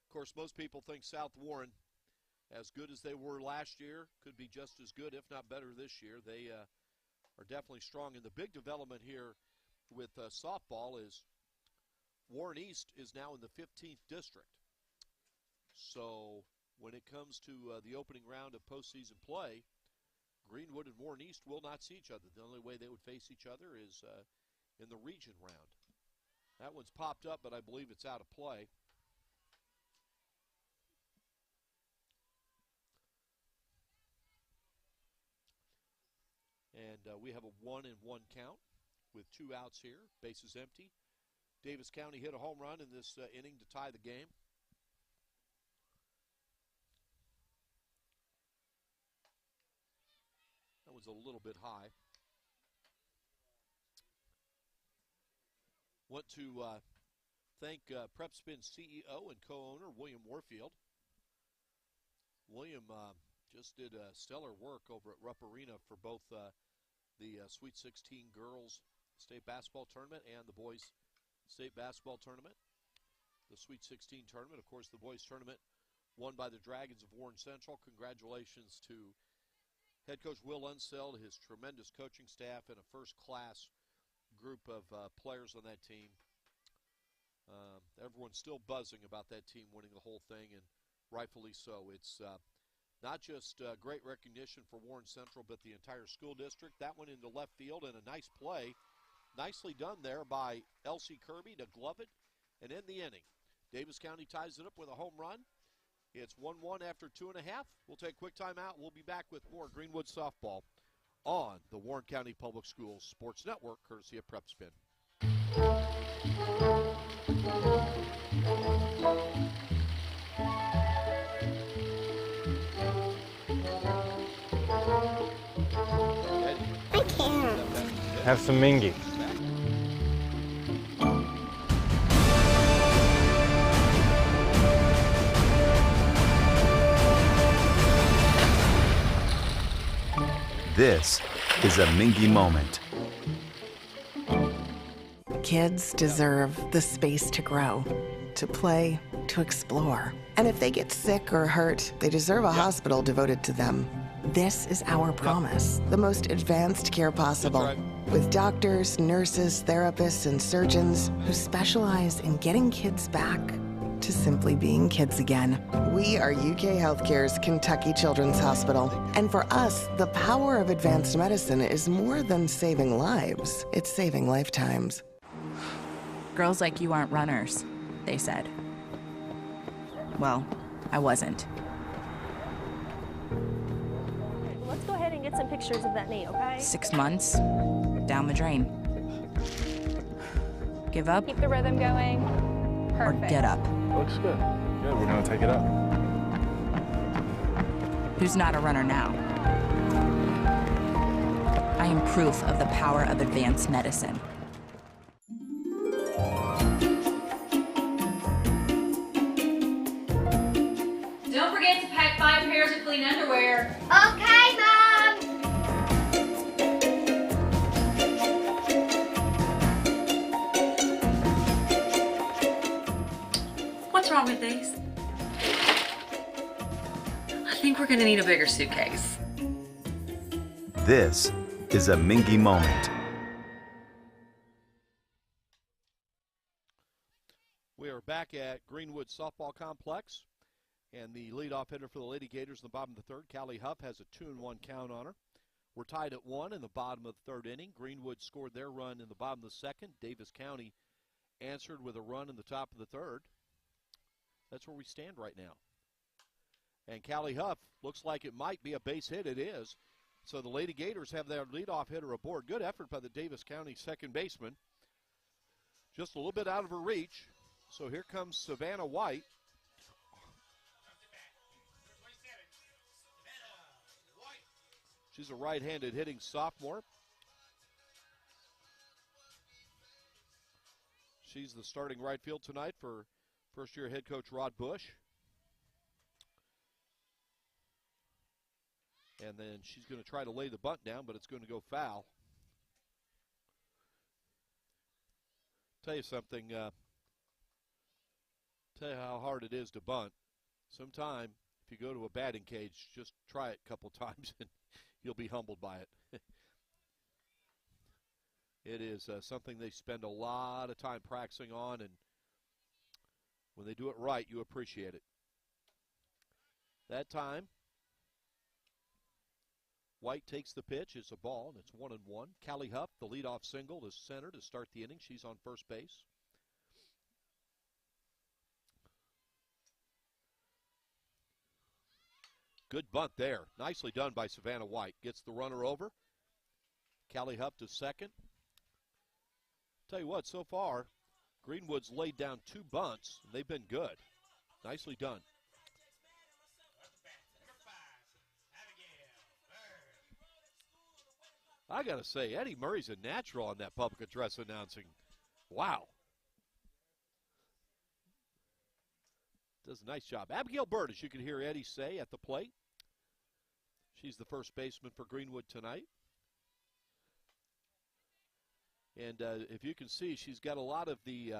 Of course, most people think South Warren, as good as they were last year, could be just as good, if not better, this year. They are definitely strong. And the big development here with softball is Warren East is now in the 15th district. So when it comes to the opening round of postseason play, Greenwood and Warren East will not see each other. The only way they would face each other is in the region round. That one's popped up, but I believe it's out of play. And we have a 1-1 count with 2 outs here. Bases empty. Davis County hit a home run in this inning to tie the game. That was a little bit high. Want to thank PrepSpin CEO and co-owner William Warfield. William just did stellar work over at Rupp Arena for both the Sweet 16 girls state basketball tournament and the boys state basketball tournament. The Sweet 16 tournament, of course, the boys tournament won by the Dragons of Warren Central. Congratulations to head coach Will Unseld, his tremendous coaching staff, and a first-class group of players on that team. Everyone's still buzzing about that team winning the whole thing, and rightfully so. It's not just great recognition for Warren Central, but the entire school district. That one into left field, and a nice play. Nicely done there by Elsie Kirby to glove it and end the inning. Davis County ties it up with a home run. It's 1-1 after 2.5. We'll take a quick timeout. We'll be back with more Greenwood softball on the Warren County Public Schools Sports Network, courtesy of PrepSpin. Have some mingy. This is a Mingy moment. Kids deserve the space to grow, to play, to explore. And if they get sick or hurt, they deserve a hospital devoted to them. This is our promise, the most advanced care possible, with doctors, nurses, therapists, and surgeons who specialize in getting kids back to simply being kids again. We are UK Healthcare's Kentucky Children's Hospital. And for us, the power of advanced medicine is more than saving lives. It's saving lifetimes. Girls like you aren't runners, they said. Well, I wasn't. Let's go ahead and get some pictures of that knee, okay? 6 months, down the drain. Give up Keep the rhythm going. or Perfect. get up. Looks good. Good, we're gonna take it up. Who's not a runner now? I am proof of the power of advanced medicine. Don't forget to pack 5 pairs of clean underwear. Okay, Mom. What's wrong with these? I think we're gonna need a bigger suitcase. This is a Mingy moment. We are back at Greenwood Softball Complex, and the leadoff hitter for the Lady Gators in the bottom of the third, Callie Huff, has a 2-1 count on her. We're tied at 1 in the bottom of the third inning. Greenwood scored their run in the bottom of the second. Davis County answered with a run in the top of the third. That's where we stand right now. And Callie Huff looks like it might be a base hit. It is. So the Lady Gators have their leadoff hitter aboard. Good effort by the Davis County second baseman. Just a little bit out of her reach. So here comes Savannah White. She's a right-handed hitting sophomore. She's the starting right field tonight for first-year head coach Rod Bush. And then she's going to try to lay the bunt down, but it's going to go foul. Tell you something. Tell you how hard it is to bunt. Sometime, if you go to a batting cage, just try it a couple times and you'll be humbled by it. It is something they spend a lot of time practicing on, and when they do it right, you appreciate it. That time, White takes the pitch. It's a ball, and it's 1-1. Callie Huff, the leadoff single to center to start the inning. She's on first base. Good bunt there. Nicely done by Savannah White. Gets the runner over. Callie Huff to second. Tell you what, so far, Greenwood's laid down 2 bunts, and they've been good. Nicely done. I got to say, Eddie Murray's a natural on that public address announcing. Wow. Does a nice job. Abigail Bird, as you can hear Eddie say at the plate. She's the first baseman for Greenwood tonight. And if you can see, she's got a lot of the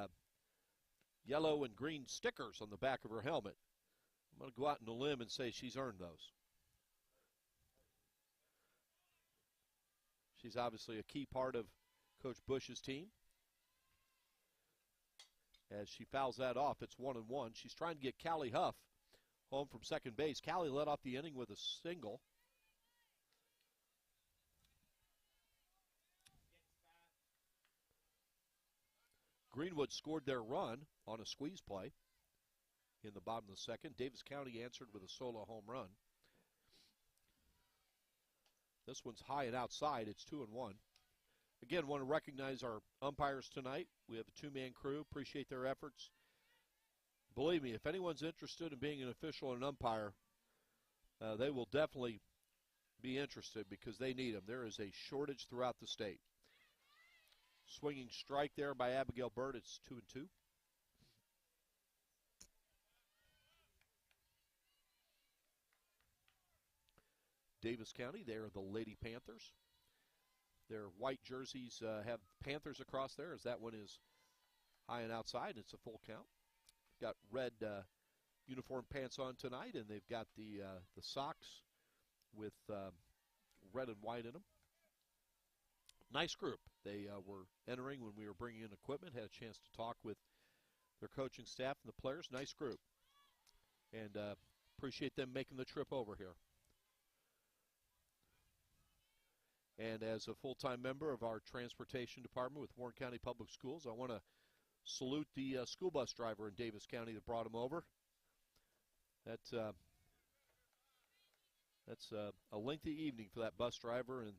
yellow and green stickers on the back of her helmet. I'm going to go out on a limb and say she's earned those. She's obviously a key part of Coach Bush's team. As she fouls that off, it's 1-1. She's trying to get Callie Huff home from second base. Callie led off the inning with a single. Greenwood scored their run on a squeeze play in the bottom of the second. Davis County answered with a solo home run. This one's high and outside. It's 2-1. Again, want to recognize our umpires tonight. We have a 2-man crew. Appreciate their efforts. Believe me, if anyone's interested in being an official and an umpire, they will definitely be interested because they need them. There is a shortage throughout the state. Swinging strike there by Abigail Bird. It's 2-2. Davis County, they are the Lady Panthers. Their white jerseys have Panthers across there, as that one is high and outside. It's a full count. Got red uniform pants on tonight, and they've got the socks with red and white in them. Nice group. They were entering when we were bringing in equipment, had a chance to talk with their coaching staff and the players. Nice group. And appreciate them making the trip over here. And as a full-time member of our transportation department with Warren County Public Schools, I want to salute the school bus driver in Davis County that brought him over. That's a lengthy evening for that bus driver, and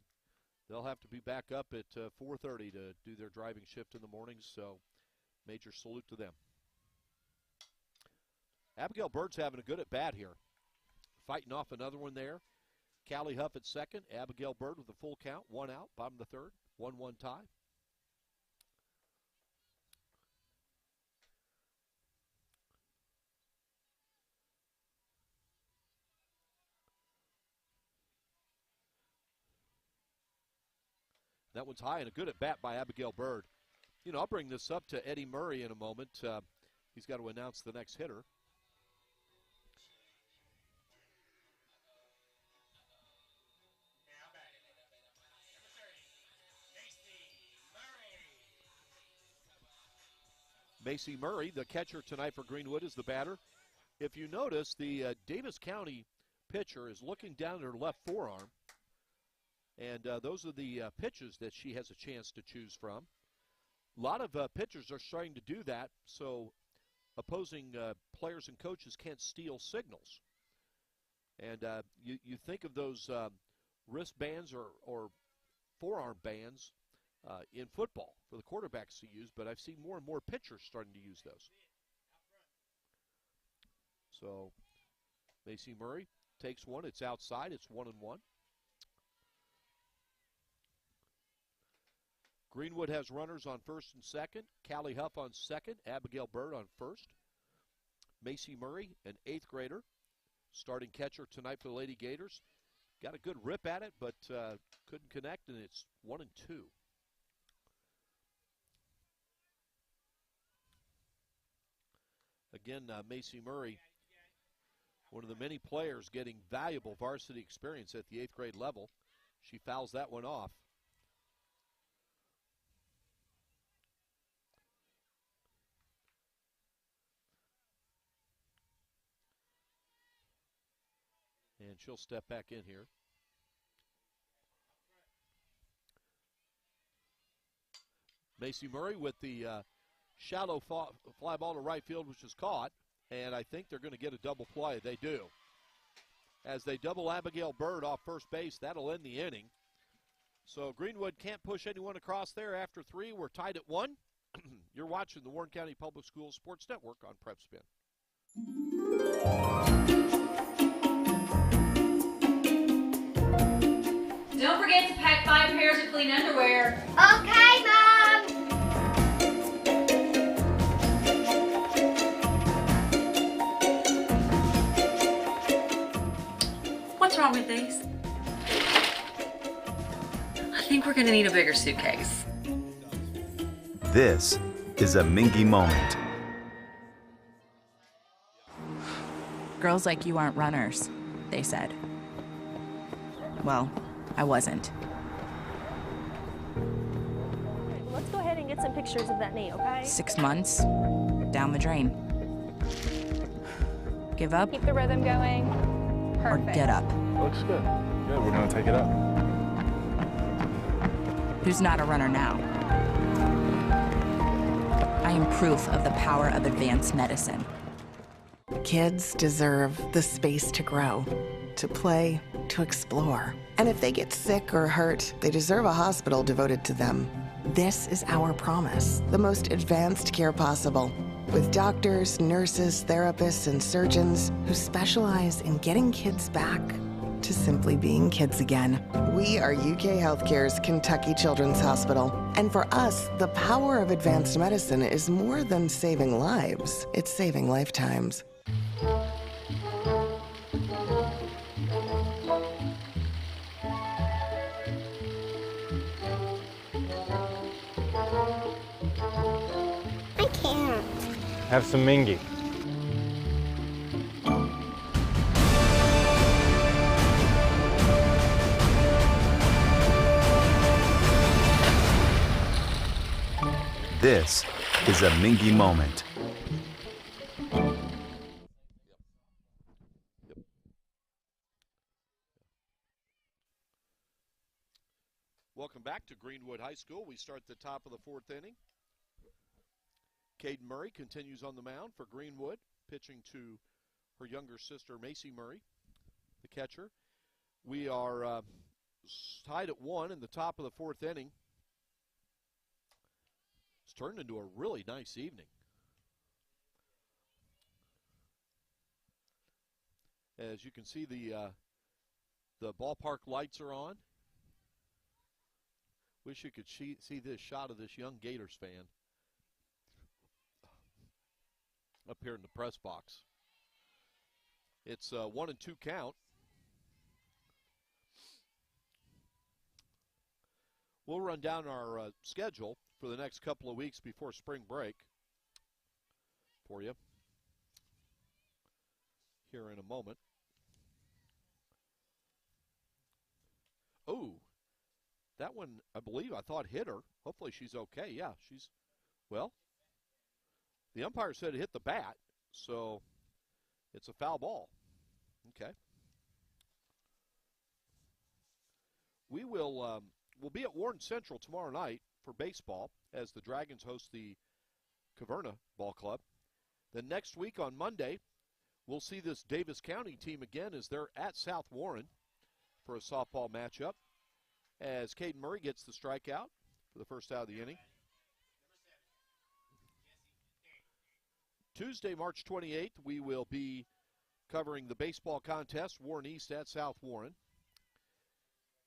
they'll have to be back up at 4:30 to do their driving shift in the mornings, so major salute to them. Abigail Bird's having a good at-bat here. Fighting off another one there. Callie Huff at second. Abigail Bird with a full count. 1 out. Bottom of the third. 1-1 tie. That one's high and a good at bat by Abigail Bird. You know, I'll bring this up to Eddie Murray in a moment. He's got to announce the next hitter. Macy Murray, the catcher tonight for Greenwood, is the batter. If you notice, the Davis County pitcher is looking down at her left forearm. And those are the pitches that she has a chance to choose from. A lot of pitchers are starting to do that, so opposing players and coaches can't steal signals. And you think of those wristbands or forearm bands in football for the quarterbacks to use, but I've seen more and more pitchers starting to use those. So Macy Murray takes one. It's outside. It's 1-1. Greenwood has runners on first and second. Callie Huff on second. Abigail Bird on first. Macy Murray, an 8th grader, starting catcher tonight for the Lady Gators. Got a good rip at it, but couldn't connect, and it's 1-2. Again, Macy Murray, one of the many players getting valuable varsity experience at the 8th grade level. She fouls that one off. And she'll step back in here. Macy Murray with the shallow fly ball to right field, which is caught. And I think they're going to get a double play. They do. As they double Abigail Bird off first base, that'll end the inning. So Greenwood can't push anyone across there after 3. We're tied at 1. You're watching the Warren County Public Schools Sports Network on Prep Spin. Don't forget to pack 5 pairs of clean underwear. Okay, Mom. What's wrong with these? I think we're gonna need a bigger suitcase. This is a Mingy moment. Girls like you aren't runners, they said. Well, I wasn't. Let's go ahead and get some pictures of that knee, okay? 6 months, down the drain. Give up Keep the rhythm going. or Perfect. get up. Looks good. Good, we're gonna take it up. Who's not a runner now? I am proof of the power of advanced medicine. Kids deserve the space to grow, to play, to explore. And if they get sick or hurt, they deserve a hospital devoted to them. This is our promise, the most advanced care possible, with doctors, nurses, therapists, and surgeons who specialize in getting kids back to simply being kids again. We are UK Healthcare's Kentucky Children's Hospital. And for us, the power of advanced medicine is more than saving lives, it's saving lifetimes. I can't. Have some Mingy. This is a Mingy moment. Welcome back to Greenwood High School. We start the top of the 4th inning. Caden Murray continues on the mound for Greenwood, pitching to her younger sister, Macy Murray, the catcher. We are tied at 1 in the top of the 4th inning. It's turned into a really nice evening. As you can see, the The ballpark lights are on. Wish you could see this shot of this young Gators fan up here in the press box. It's 1-2 count. We'll run down our schedule for the next couple of weeks before spring break for you here in a moment. Oh, that one, I believe, I thought hit her. Hopefully she's okay. Yeah, well, the umpire said it hit the bat, so it's a foul ball. Okay. We'll be at Warren Central tomorrow night for baseball as the Dragons host the Caverna Ball Club. Then next week on Monday, we'll see this Davis County team again as they're at South Warren for a softball matchup as Caden Murray gets the strikeout for the first out of the inning. Tuesday, March 28th, we will be covering the baseball contest, Warren East at South Warren.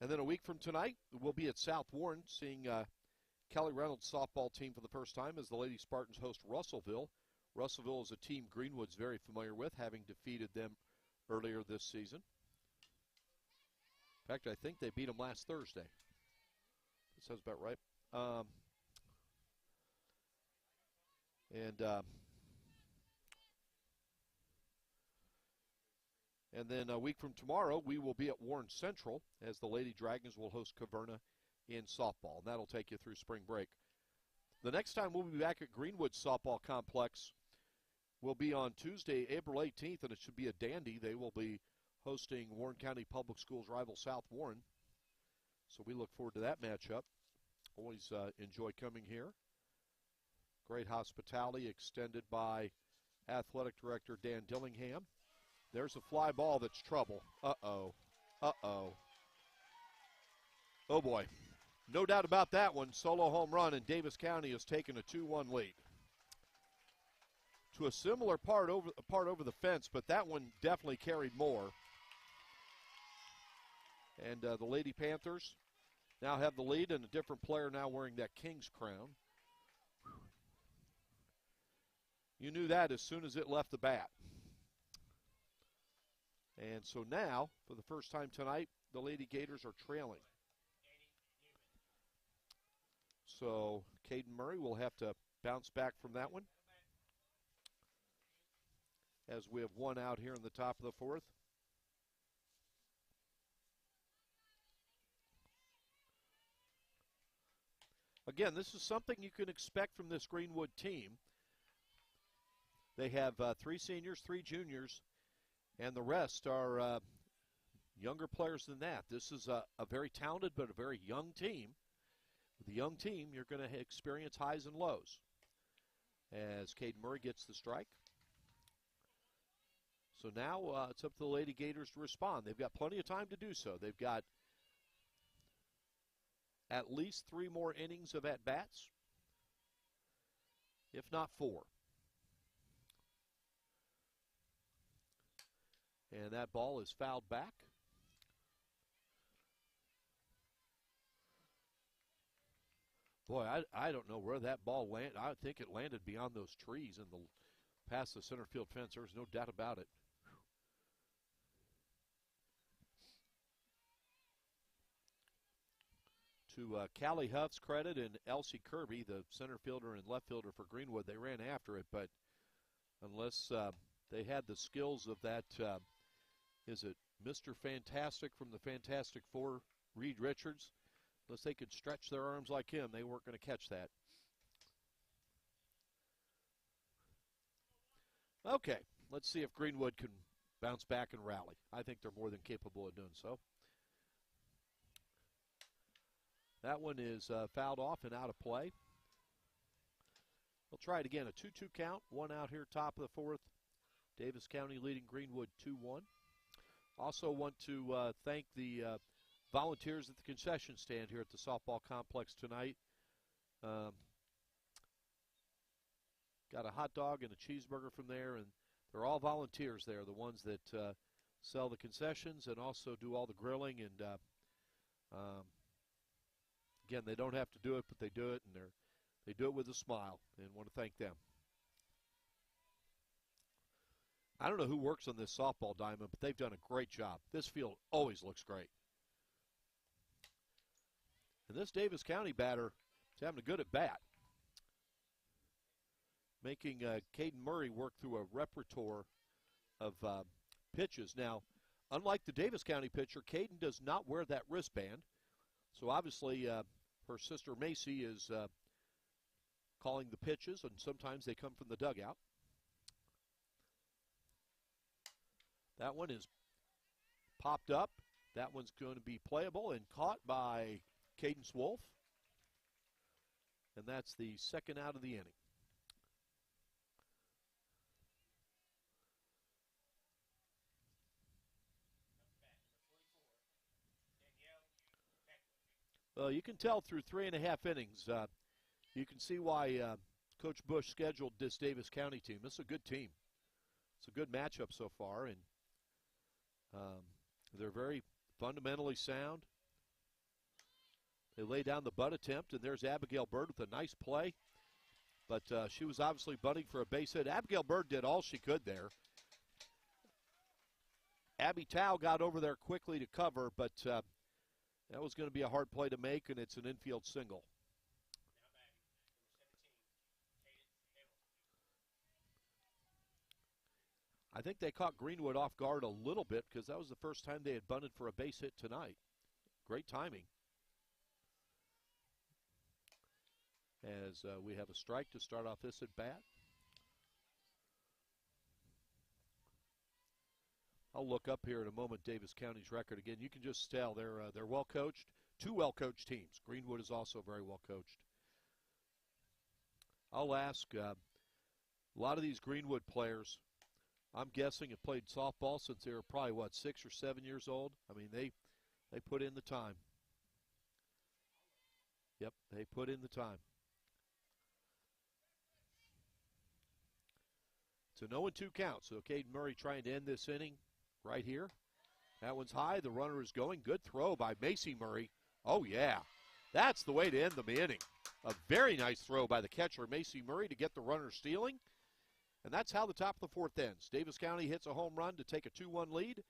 And then a week from tonight, we'll be at South Warren seeing Kelly Reynolds' softball team for the first time as the Lady Spartans host Russellville. Russellville is a team Greenwood's very familiar with, having defeated them earlier this season. In fact, I think they beat them last Thursday. That sounds about right. And then a week from tomorrow, we will be at Warren Central as the Lady Dragons will host Caverna in softball. And that'll take you through spring break. The next time we'll be back at Greenwood Softball Complex will be on Tuesday, April 18th, and it should be a dandy. They will be hosting Warren County Public Schools rival South Warren. So we look forward to that matchup. Always enjoy coming here. Great hospitality extended by Athletic Director Dan Dillingham. There's a fly ball that's trouble. Uh-oh. Uh-oh. Oh, boy. No doubt about that one. Solo home run, and Davis County has taken a 2-1 lead. To a similar part over the fence, but that one definitely carried more. And the Lady Panthers now have the lead, and a different player now wearing that King's crown. You knew that as soon as it left the bat. And so now, for the first time tonight, the Lady Gators are trailing. So Caden Murray will have to bounce back from that one, as we have one out here in the top of the fourth. Again, this is something you can expect from this Greenwood team. They have 3 seniors, 3 juniors, and the rest are younger players than that. This is a very talented but a very young team. With a young team, you're going to experience highs and lows. As Caden Murray gets the strike. So now it's up to the Lady Gators to respond. They've got plenty of time to do so. They've got at least 3 more innings of at-bats, if not 4. And that ball is fouled back. Boy, I don't know where that ball landed. I think it landed beyond those trees and past the center field fence. There's no doubt about it. To Callie Huff's credit and Elsie Kirby, the center fielder and left fielder for Greenwood, they ran after it, but unless they had the skills of that, is it Mr. Fantastic from the Fantastic Four, Reed Richards? Unless they could stretch their arms like him, they weren't going to catch that. Okay, let's see if Greenwood can bounce back and rally. I think they're more than capable of doing so. That one is fouled off and out of play. We'll try it again. A 2-2 count. One out here, top of the fourth. Davis County leading Greenwood 2-1. Also want to thank the volunteers at the concession stand here at the softball complex tonight. Got a hot dog and a cheeseburger from there, and they're all volunteers there, the ones that sell the concessions and also do all the grilling. And again, they don't have to do it, but they do it, and they do it with a smile, and want to thank them. I don't know who works on this softball diamond, but they've done a great job. This field always looks great. And this Davis County batter is having a good at bat, making Caden Murray work through a repertoire of pitches. Now, unlike the Davis County pitcher, Caden does not wear that wristband. So obviously her sister Macy is calling the pitches, and sometimes they come from the dugout. That one is popped up. That one's going to be playable and caught by Cadence Wolf. And that's the second out of the inning. Well, you can tell through 3.5 innings. You can see why Coach Bush scheduled this Davis County team. This is a good team. It's a good matchup so far, and they're very fundamentally sound. They lay down the butt attempt, and there's Abigail Bird with a nice play. But she was obviously bunting for a base hit. Abigail Bird did all she could there. Abby Tao got over there quickly to cover, but that was going to be a hard play to make, and it's an infield single. I think they caught Greenwood off guard a little bit because that was the first time they had bunted for a base hit tonight. Great timing. As we have a strike to start off this at bat. I'll look up here in a moment Davis County's record again. You can just tell they're well coached. Two well coached teams. Greenwood is also very well coached. I'll ask a lot of these Greenwood players, I'm guessing, have played softball since they were probably, 6 or 7 years old? I mean, they put in the time. Yep, they put in the time. It's a 0-2 count, so Caden Murray trying to end this inning right here. That one's high. The runner is going. Good throw by Macy Murray. Oh, yeah. That's the way to end the inning. A very nice throw by the catcher, Macy Murray, to get the runner stealing. And that's how the top of the fourth ends. Davis County hits a home run to take a 2-1 lead.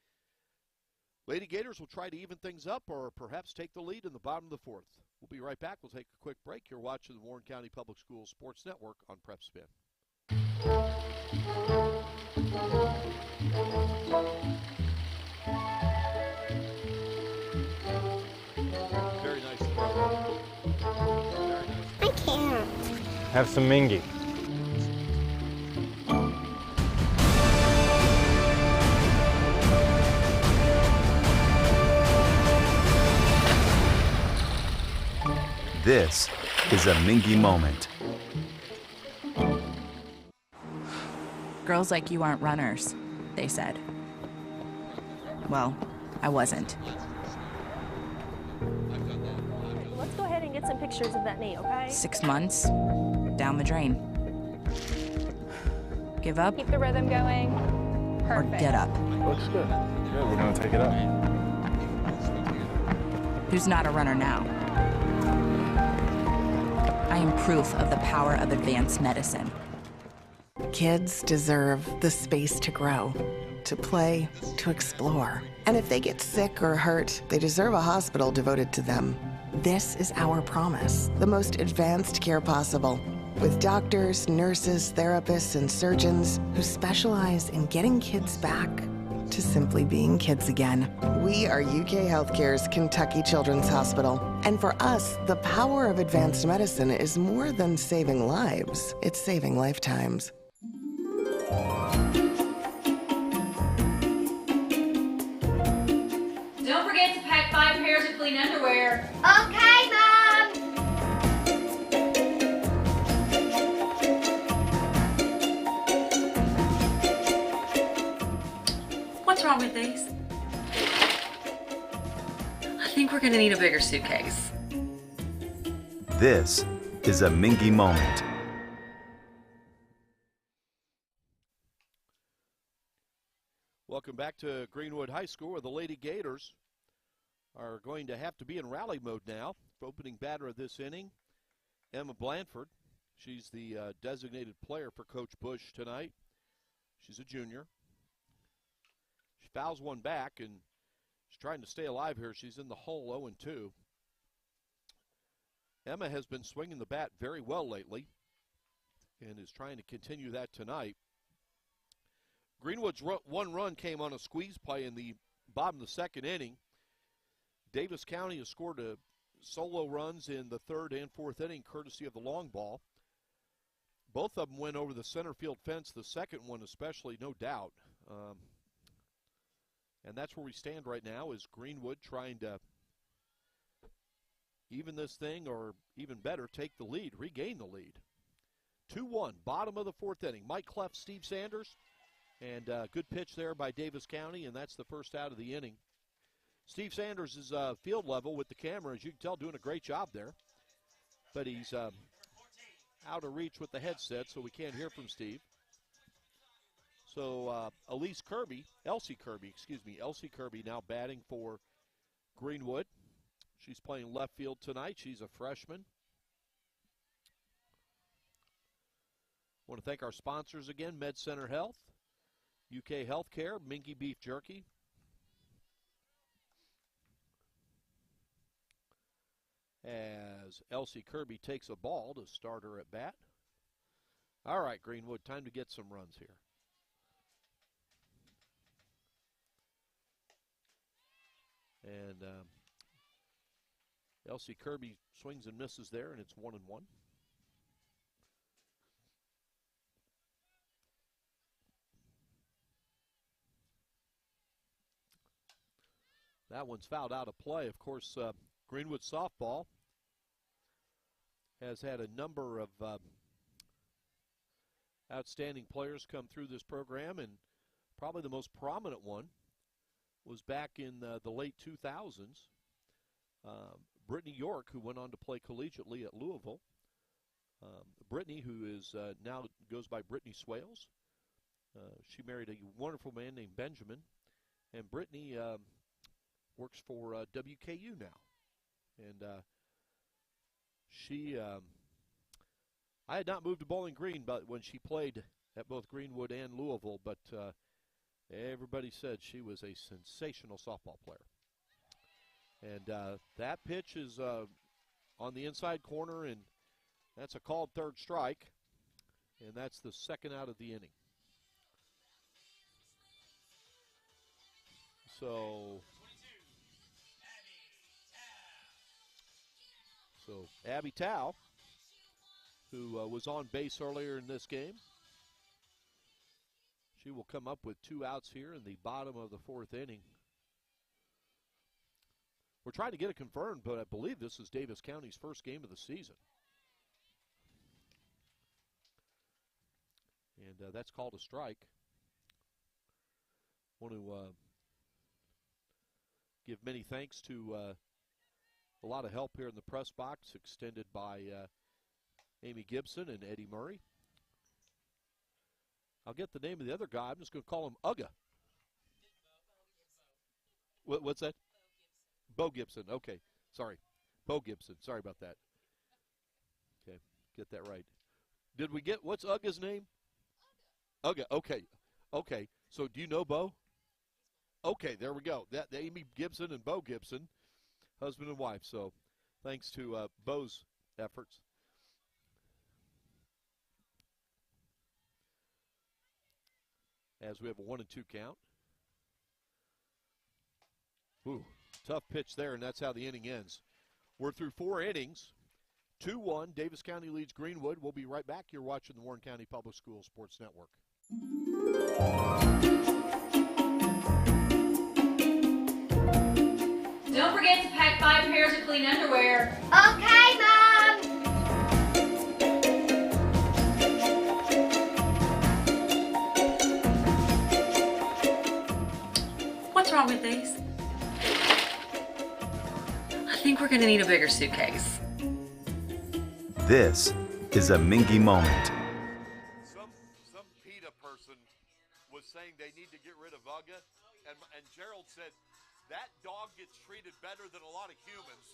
Lady Gators will try to even things up or perhaps take the lead in the bottom of the fourth. We'll be right back. We'll take a quick break. You're watching the Warren County Public Schools Sports Network on Prep Spin. Very nice throw. Very nice. I can't. Have some Mingy. This is a Mingy moment. Girls like you aren't runners, they said. Well, I wasn't. Let's go ahead and get some pictures of that knee, okay? 6 months, down the drain. Give up Keep the rhythm going. or Perfect. get up. Looks good. Good, we're gonna take it up. Who's not a runner now? I am proof of the power of advanced medicine. Kids deserve the space to grow, to play, to explore. And if they get sick or hurt, they deserve a hospital devoted to them. This is our promise, the most advanced care possible, with doctors, nurses, therapists, and surgeons who specialize in getting kids back to simply being kids again. We are UK Healthcare's Kentucky Children's Hospital. And for us, the power of advanced medicine is more than saving lives, it's saving lifetimes. Don't forget to pack 5 pairs of clean underwear. Okay, Mom. What's wrong with these? I think we're gonna need a bigger suitcase. This is a Mingy moment. Welcome back. back to Greenwood High School, where the Lady Gators are going to have to be in rally mode now. Opening batter of this inning, Emma Blanford. She's the designated player for Coach Bush tonight. She's a junior. She fouls one back, and she's trying to stay alive here. She's in the hole 0-2. Emma has been swinging the bat very well lately and is trying to continue that tonight. Greenwood's one run came on a squeeze play in the bottom of the second inning. Davis County has scored solo runs in the third and fourth inning, courtesy of the long ball. Both of them went over the center field fence, the second one especially, no doubt. And that's where we stand right now, is Greenwood trying to even this thing, or even better, take the lead, regain the lead. 2-1, bottom of the fourth inning. Mike Cleft, Steve Sanders, and good pitch there by Davis County, and that's the first out of the inning. Steve Sanders is field level with the camera, as you can tell, doing a great job there. But he's out of reach with the headset, so we can't hear from Steve. So Elsie Kirby now batting for Greenwood. She's playing left field tonight. She's a freshman. Want to thank our sponsors again, Med Center Health, UK Healthcare, Minky Beef Jerky. As Elsie Kirby takes a ball to start her at bat. All right, Greenwood, time to get some runs here. And Elsie Kirby swings and misses there, and it's 1-1. That one's fouled out of play. Of course, Greenwood softball has had a number of outstanding players come through this program, and probably the most prominent one was back in the late 2000s. Brittany York, who went on to play collegiately at Louisville. Brittany, who is now goes by Brittany Swales. She married a wonderful man named Benjamin, and Brittany works for WKU now. And I had not moved to Bowling Green, but when she played at both Greenwood and Louisville, but everybody said she was a sensational softball player. And that pitch is on the inside corner, and that's a called third strike, and that's the second out of the inning. So Abby Tao, who was on base earlier in this game, she will come up with 2 outs here in the bottom of the fourth inning. We're trying to get it confirmed, but I believe this is Davis County's first game of the season. And that's called a strike. Want to give many thanks to a lot of help here in the press box, extended by Amy Gibson and Eddie Murray. I'll get the name of the other guy. I'm just going to call him Ugga. What's that? Bo Gibson. Okay. Sorry. Bo Gibson. Sorry about that. Okay. Get that right. Did we get, what's Ugga's name? Ugga. Okay. Okay. So do you know Bo? Okay. There we go. That Amy Gibson and Bo Gibson, husband and wife. So thanks to Bo's efforts. As we have a 1-2 count. Ooh, tough pitch there, and that's how the inning ends. We're through 4 innings. 2-1, Davis County leads Greenwood. We'll be right back. You're watching the Warren County Public Schools Sports Network. Don't forget to pack 5 pairs of clean underwear. Okay, Mom. What's wrong with these? I think we're gonna need a bigger suitcase. This is a Mingy moment. Some PETA person was saying they need to get rid of Ugga. And Gerald said that dog gets treated better than a lot of humans.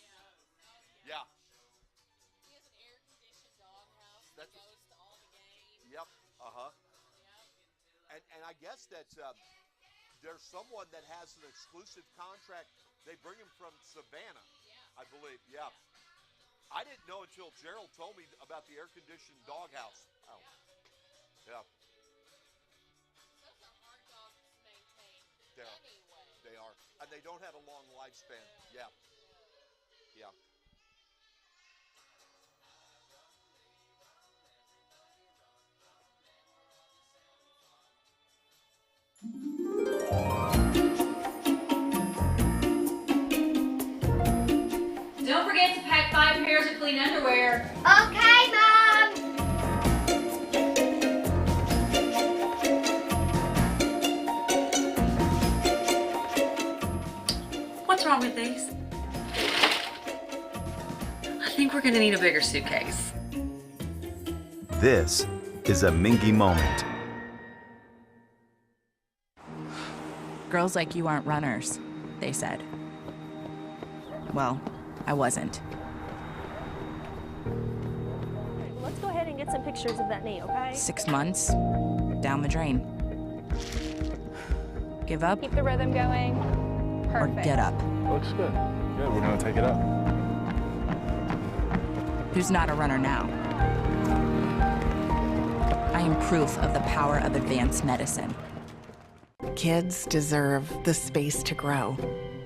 Yeah. He has an air-conditioned doghouse that That's goes to all the games. Yep. Uh-huh. Yep. And I guess that's there's someone that has an exclusive contract. They bring him from Savannah, I believe. Yeah. I didn't know until Gerald told me about the air-conditioned doghouse. Oh. Yeah. Those are hard dogs to maintain anyway. They are. And they don't have a long lifespan. Yeah. Yeah. Don't forget to pack 5 pairs of clean underwear. Okay, Mom. What's wrong with these? I think we're gonna need a bigger suitcase. This is a Mingy moment. Girls like you aren't runners, they said. Well, I wasn't. Let's go ahead and get some pictures of that knee, okay? 6 months, down the drain. Give up Keep the rhythm going. or Perfect. get up. Looks good. Good, we're gonna take it up. Who's not a runner now? I am proof of the power of advanced medicine. Kids deserve the space to grow,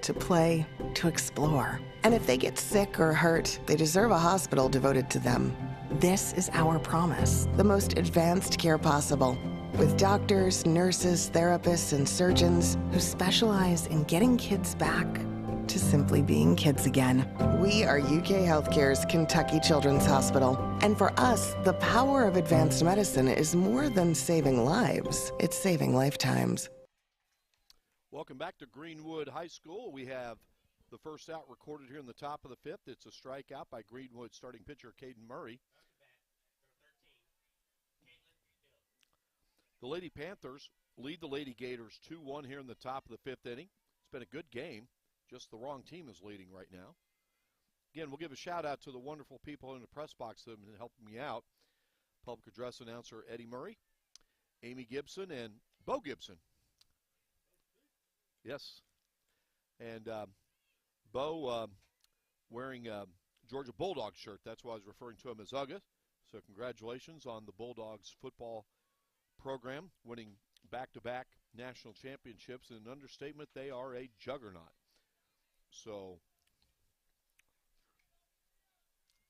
to play, to explore. And if they get sick or hurt, they deserve a hospital devoted to them. This is our promise, the most advanced care possible, with doctors, nurses, therapists, and surgeons who specialize in getting kids back to simply being kids again. We are UK Healthcare's Kentucky Children's Hospital. And for us, the power of advanced medicine is more than saving lives, it's saving lifetimes. Welcome back to Greenwood High School. We have the first out recorded here in the top of the fifth. It's a strikeout by Greenwood starting pitcher Caden Murray. The Lady Panthers lead the Lady Gators 2-1 here in the top of the fifth inning. It's been a good game. Just the wrong team is leading right now. Again, we'll give a shout out to the wonderful people in the press box that have been helping me out. Public address announcer Eddie Murray, Amy Gibson, and Bo Gibson. Yes. And Bo wearing a Georgia Bulldogs shirt. That's why I was referring to him as Ugga. So congratulations on the Bulldogs football program, winning back-to-back national championships. In an understatement, they are a juggernaut. So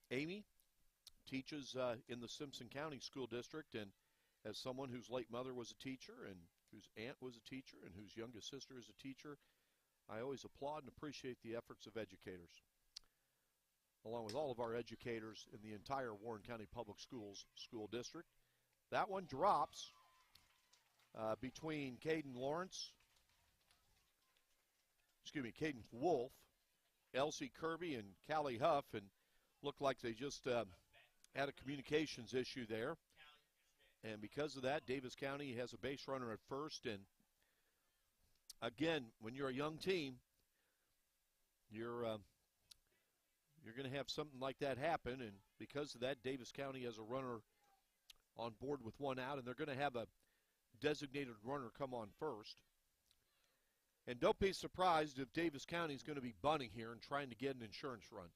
Amy teaches in the Simpson County School District, and as someone whose late mother was a teacher and whose aunt was a teacher and whose youngest sister is a teacher, I always applaud and appreciate the efforts of educators, along with all of our educators in the entire Warren County Public Schools School District. That one drops between Caden Wolf, Elsie Kirby, and Callie Huff, and looked like they just had a communications issue there. And because of that, Davis County has a base runner at first. And again, when you're a young team, you're going to have something like that happen. And because of that, Davis County has a runner on board with one out, and they're going to have a designated runner come on first. And don't be surprised if Davis County is going to be bunting here and trying to get an insurance run.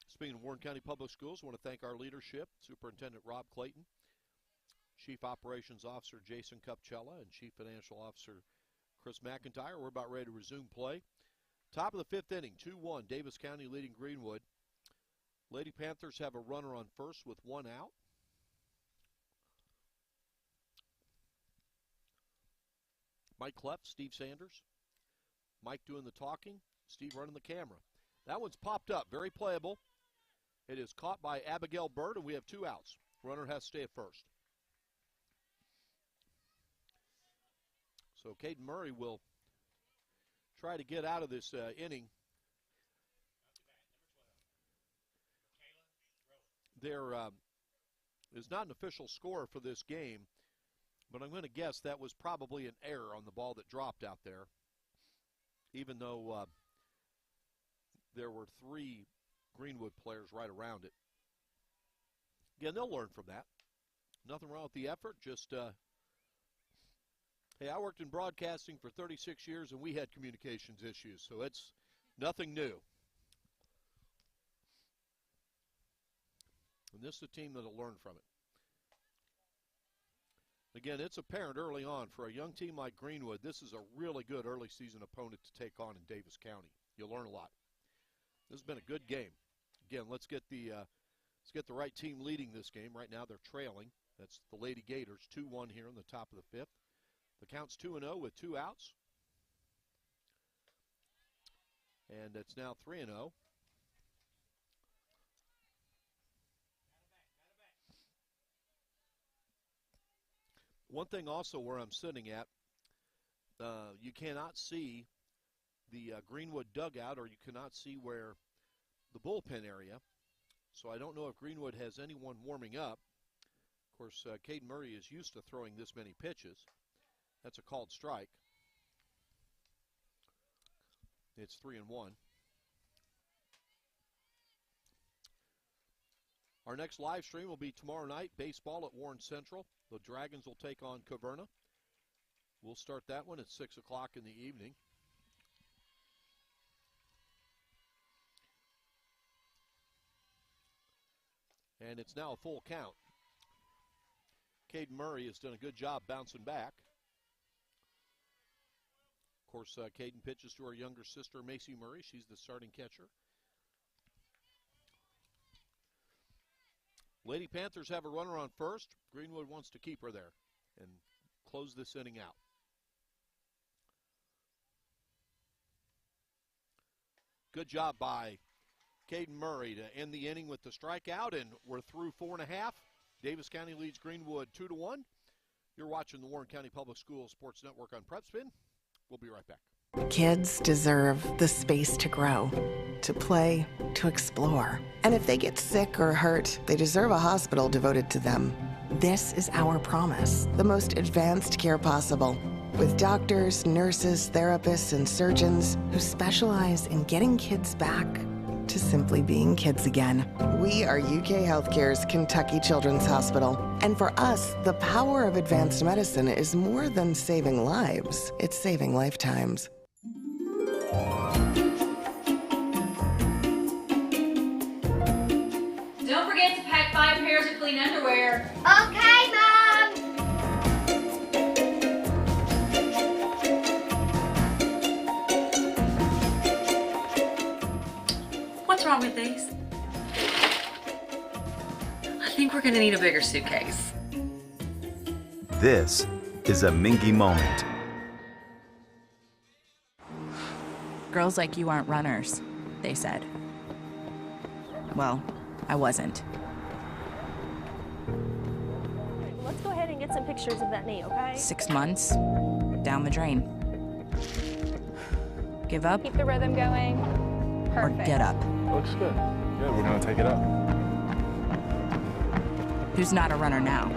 Speaking of Warren County Public Schools, I want to thank our leadership, Superintendent Rob Clayton, Chief Operations Officer Jason Cupcella, and Chief Financial Officer Chris McIntyre. We're about ready to resume play. Top of the fifth inning, 2-1, Davis County leading Greenwood. Lady Panthers have a runner on first with one out. Mike Klepp, Steve Sanders. Mike doing the talking, Steve running the camera. That one's popped up, very playable. It is caught by Abigail Bird, and we have two outs. Runner has to stay at first. So Caden Murray will try to get out of this inning. There is not an official score for this game. but I'm going to guess that was probably an error on the ball that dropped out there, even though there were 3 Greenwood players right around it. Again, they'll learn from that. Nothing wrong with the effort, just, hey, I worked in broadcasting for 36 years, and we had communications issues, so it's nothing new. And this is a team that'll learn from it. Again, it's apparent early on for a young team like Greenwood, this is a really good early season opponent to take on in Davis County. You'll learn a lot. This has been a good game. Again, let's get the right team leading this game. Right now they're trailing. That's the Lady Gators, 2-1 here in the top of the 5th. The count's 2-0 with 2 outs. And it's now 3-0. One thing also where I'm sitting at, you cannot see the Greenwood dugout, or you cannot see where the bullpen area. So I don't know if Greenwood has anyone warming up. Of course, Caden Murray is used to throwing this many pitches. That's a called strike. It's 3-1. Our next live stream will be tomorrow night, baseball at Warren Central. The Dragons will take on Caverna. We'll start that one at 6 o'clock in the evening. And it's now a full count. Caden Murray has done a good job bouncing back. Of course, Caden pitches to her younger sister, Macy Murray. She's the starting catcher. Lady Panthers have a runner on first. Greenwood wants to keep her there and close this inning out. Good job by Caden Murray to end the inning with the strikeout, and we're through 4.5. Davis County leads Greenwood 2-1. You're watching the Warren County Public Schools Sports Network on PrepSpin. We'll be right back. Kids deserve the space to grow, to play, to explore. And if they get sick or hurt, they deserve a hospital devoted to them. This is our promise, the most advanced care possible, with doctors, nurses, therapists, and surgeons who specialize in getting kids back to simply being kids again. We are UK Healthcare's Kentucky Children's Hospital. And for us, the power of advanced medicine is more than saving lives. It's saving lifetimes. Don't forget to pack 5 pairs of clean underwear. Okay, Mom. What's wrong with these? I think we're gonna need a bigger suitcase. This is a Mingy moment. Girls like you aren't runners, they said. Well, I wasn't. Let's go ahead and get some pictures of that knee, okay? 6 months, down the drain. Give up Keep the rhythm going. or Perfect. get up. Looks good. Good, we're gonna take it up. Who's not a runner now?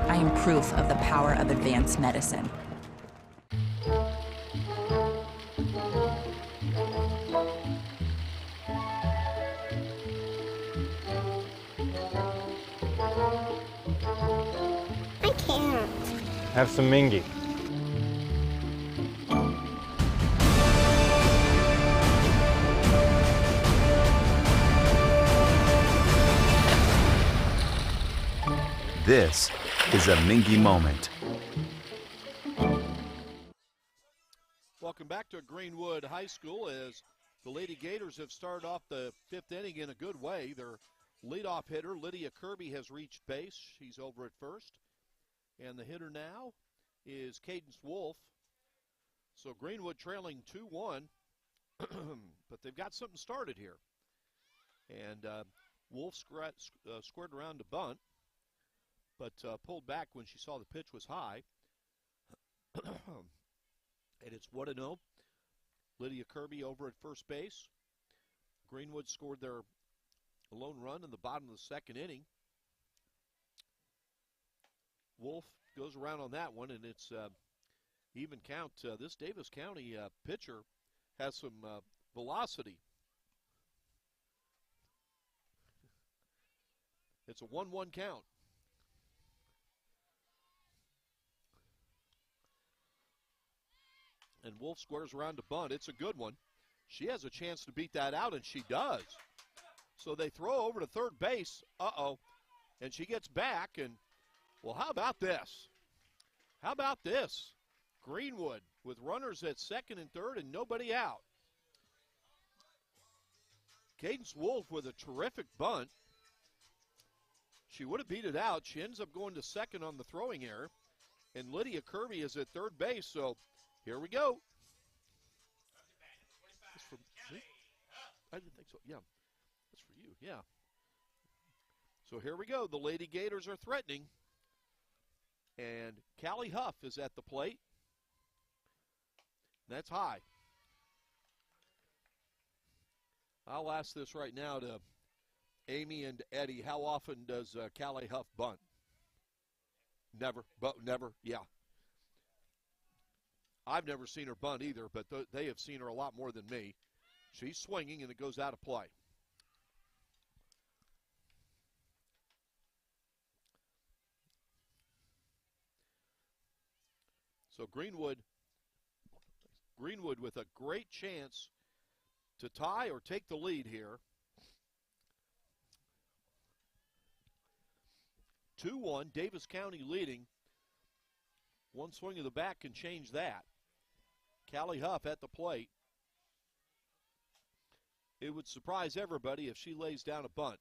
I am proof of the power of advanced medicine. I can't. Have some Mingy. This is a Mingy moment. Welcome back to Greenwood High School as the Lady Gators have started off the 5th inning in a good way. Their leadoff hitter, Lydia Kirby, has reached base. She's over at first. And the hitter now is Cadence Wolf. So Greenwood trailing 2-1, but they've got something started here. And Wolf squared around to bunt, but pulled back when she saw the pitch was high. And it's 1-0. Lydia Kirby over at first base. Greenwood scored their lone run in the bottom of the 2nd inning. Wolf goes around on that one, and it's even count. This Davis County pitcher has some velocity. It's a 1-1 count. And Wolf squares around to bunt. It's a good one. She has a chance to beat that out, and she does. So they throw over to third base. Uh-oh. And she gets back, and, well, how about this? How about this? Greenwood with runners at second and third and nobody out. Cadence Wolf with a terrific bunt. She would have beat it out. She ends up going to second on the throwing error. And Lydia Kirby is at third base, so here we go. That's for me? I didn't think so. Yeah, that's for you. Yeah. So here we go. The Lady Gators are threatening. And Callie Huff is at the plate. That's high. I'll ask this right now to Amy and Eddie. How often does Callie Huff bunt? Never. Never. Yeah. I've never seen her bunt either, but they have seen her a lot more than me. She's swinging, and it goes out of play. So Greenwood with a great chance to tie or take the lead here. 2-1, Davis County leading. One swing of the bat can change that. Callie Huff at the plate. It would surprise everybody if she lays down a bunt.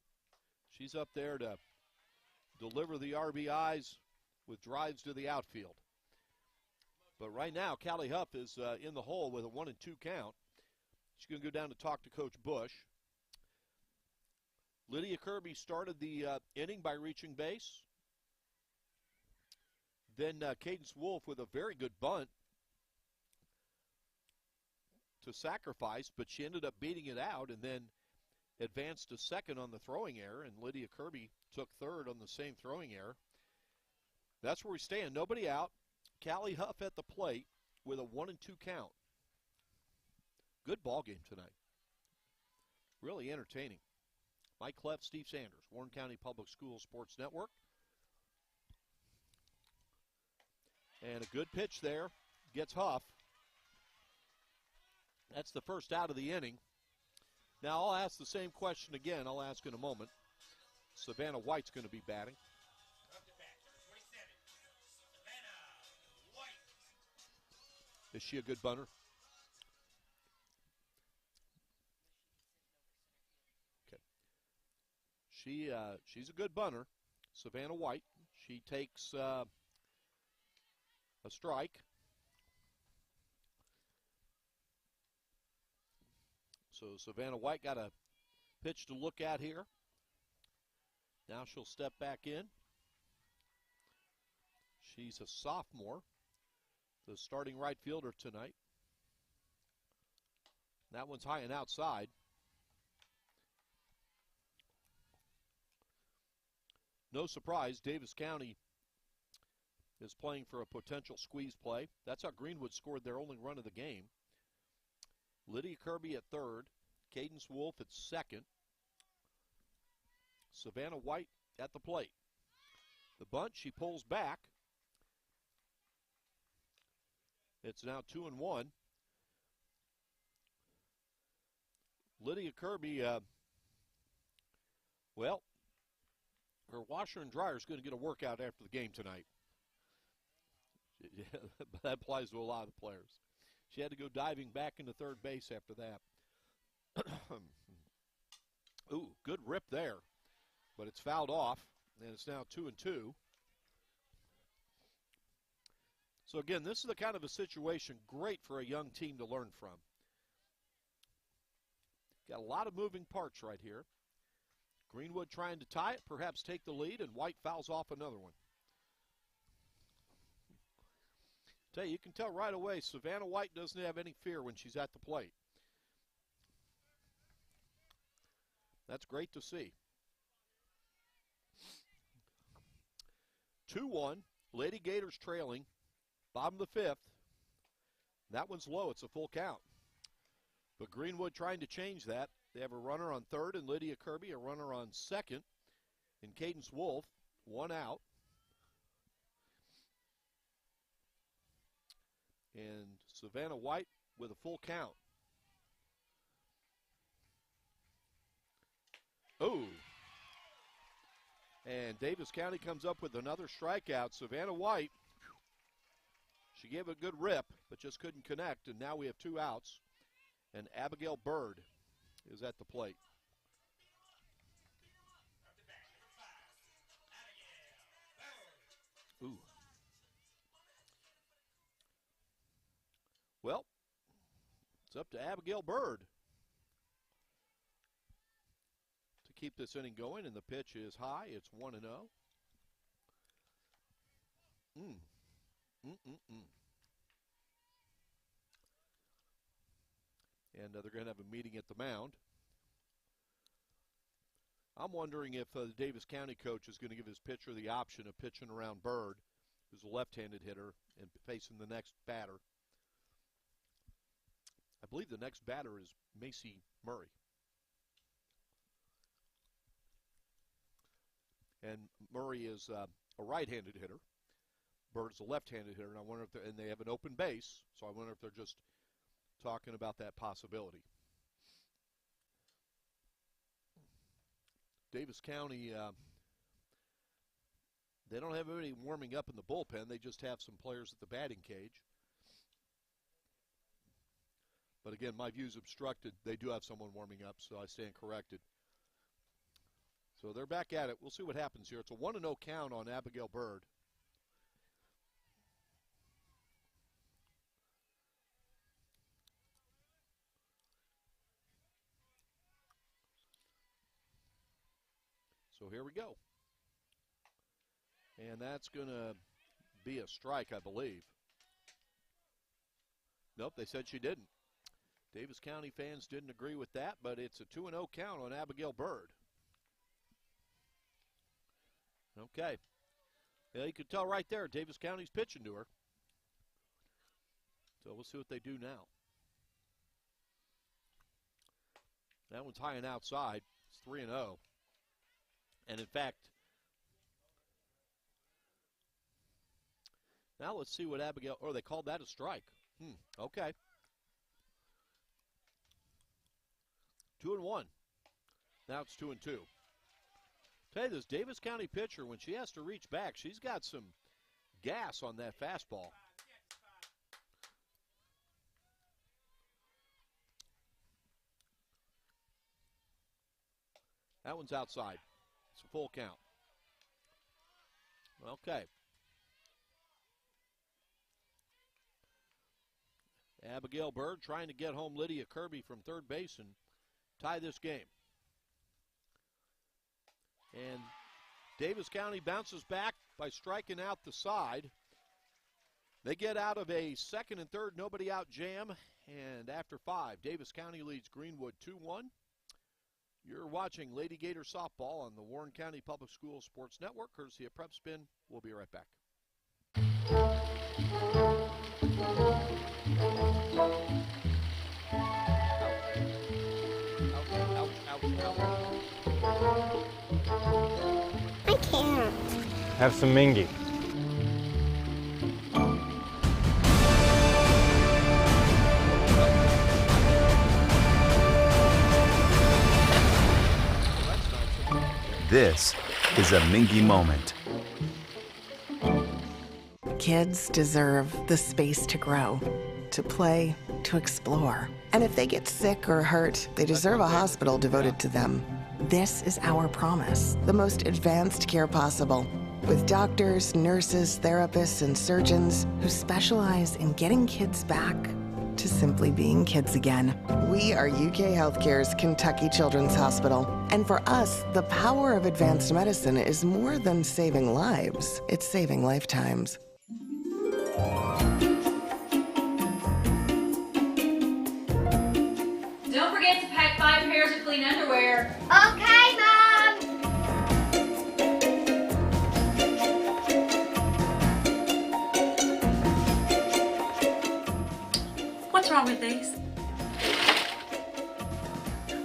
She's up there to deliver the RBIs with drives to the outfield. But right now, Callie Huff is in the hole with a 1-2 count. She's going to go down to talk to Coach Bush. Lydia Kirby started the inning by reaching base. Then Cadence Wolf with a very good bunt to sacrifice, but she ended up beating it out and then advanced to second on the throwing error, and Lydia Kirby took third on the same throwing error. That's where we stand. Nobody out. Callie Huff at the plate with a 1-2 count. Good ball game tonight. Really entertaining. Mike Clef, Steve Sanders, Warren County Public Schools Sports Network. And a good pitch there. Gets Huff. That's the first out of the inning. Now I'll ask the same question again. I'll ask in a moment. Savannah White's going to be batting. Is she a good bunter? Okay. She's a good bunter, Savannah White. She takes a strike. So Savannah White got a pitch to look at here. Now she'll step back in. She's a sophomore, the starting right fielder tonight. That one's high and outside. No surprise, Davis County is playing for a potential squeeze play. That's how Greenwood scored their only run of the game. Lydia Kirby at third. Cadence Wolf at second. Savannah White at the plate. The bunt, she pulls back. It's now 2-1. Lydia Kirby, well, her washer and dryer is going to get a workout after the game tonight. That applies to a lot of the players. She had to go diving back into third base after that. Ooh, good rip there. But it's fouled off, and it's now 2-2. So, again, this is the kind of a situation great for a young team to learn from. Got a lot of moving parts right here. Greenwood trying to tie it, perhaps take the lead, and White fouls off another one. Tell you can tell right away Savannah White doesn't have any fear when she's at the plate. That's great to see. 2-1, Lady Gators trailing, bottom of the 5th. That one's low. It's a full count. But Greenwood trying to change that. They have a runner on 3rd and Lydia Kirby, a runner on 2nd, and Cadence Wolf, 1 out. And Savannah White with a full count. Oh. And Davis County comes up with another strikeout. Savannah White, she gave a good rip, but just couldn't connect. And now we have 2 outs. And Abigail Bird is at the plate. Ooh. Well, it's up to Abigail Bird to keep this inning going, and the pitch is high. It's 1-0. And they're going to have a meeting at the mound. I'm wondering if the Davis County coach is going to give his pitcher the option of pitching around Bird, who's a left-handed hitter, and facing the next batter. I believe the next batter is Macy Murray. And Murray is a right-handed hitter. Bird's a left-handed hitter, and I wonder if and they have an open base, so I wonder if they're just talking about that possibility. Davis County, they don't have anybody warming up in the bullpen. They just have some players at the batting cage. But again, my view's obstructed. They do have someone warming up, so I stand corrected. So they're back at it. We'll see what happens here. It's a 1-0 count on Abigail Bird. So here we go. And that's going to be a strike, I believe. Nope, they said she didn't. Davis County fans didn't agree with that, but it's a 2-0 count on Abigail Bird. Okay. Yeah, you could tell right there, Davis County's pitching to her. So we'll see what they do now. That one's high and outside. It's 3-0. And in fact, now let's see what Abigail, oh, they called that a strike. Okay. 2-1. Now it's 2-2. Tell you this, Davis County pitcher, when she has to reach back, she's got some gas on that fastball. That one's outside. It's a full count. Okay. Abigail Bird trying to get home Lydia Kirby from third base and tie this game. And Davis County bounces back by striking out the side. They get out of a second and third nobody out jam, and after 5, Davis County leads Greenwood 2-1. You're watching Lady Gator Softball on the Warren County Public Schools Sports Network, courtesy of Prep Spin. We'll be right back. I can't. Have some Mingy. This is a Mingy moment. Kids deserve the space to grow, to play, to explore. And if they get sick or hurt, they deserve a hospital devoted to them. This is our promise, the most advanced care possible, with doctors, nurses, therapists, and surgeons who specialize in getting kids back to simply being kids again. We are UK Healthcare's Kentucky Children's Hospital. And for us, the power of advanced medicine is more than saving lives. It's saving lifetimes. Don't forget to pack 5 pairs of clean underwear. Okay, Mom. wrong with these?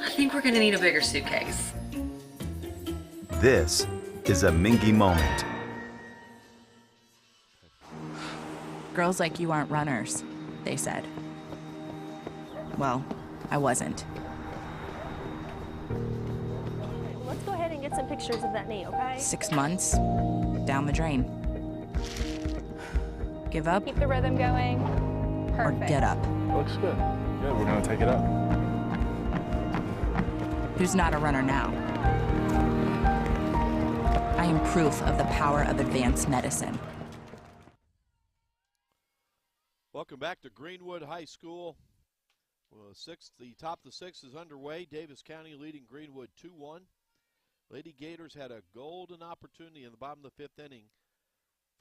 I think we're gonna need a bigger suitcase. This is a Mingy moment. Girls like you aren't runners, they said. Well, I wasn't. Let's go ahead and get some pictures of that knee, okay? 6 months, down the drain. Give up Keep the rhythm going. or Perfect. get up. Looks good. Good, we're gonna take it up. Who's not a runner now? I am proof of the power of advanced medicine. Welcome back to Greenwood High School. Well, the top of the sixth is underway. Davis County leading Greenwood 2-1. Lady Gators had a golden opportunity in the bottom of the fifth inning.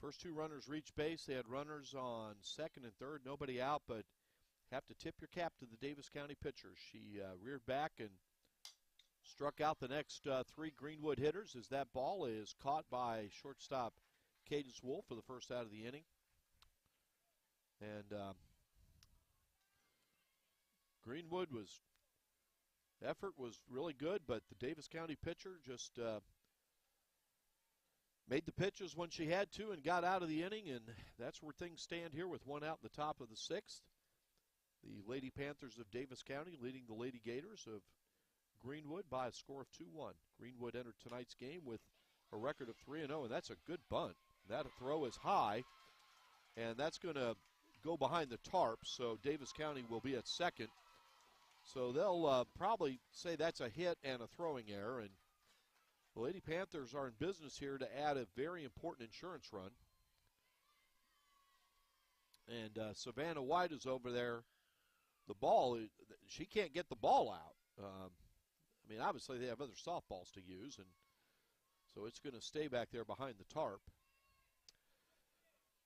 First two runners reached base. They had runners on second and third, nobody out, but have to tip your cap to the Davis County pitcher. She reared back and struck out the next three Greenwood hitters as that ball is caught by shortstop Cadence Wolf for the first out of the inning. And Greenwood effort was really good, but the Davis County pitcher just made the pitches when she had to and got out of the inning, and that's where things stand here with one out in the top of the sixth. The Lady Panthers of Davis County leading the Lady Gators of Greenwood by a score of 2-1. Greenwood entered tonight's game with a record of 3-0, and that's a good bunt. That throw is high, and that's going to go behind the tarp, so Davis County will be at second. So they'll probably say that's a hit and a throwing error, and the Lady Panthers are in business here to add a very important insurance run. And Savannah White is over there. The ball, she can't get the ball out. I mean, obviously they have other softballs to use, and so it's going to stay back there behind the tarp.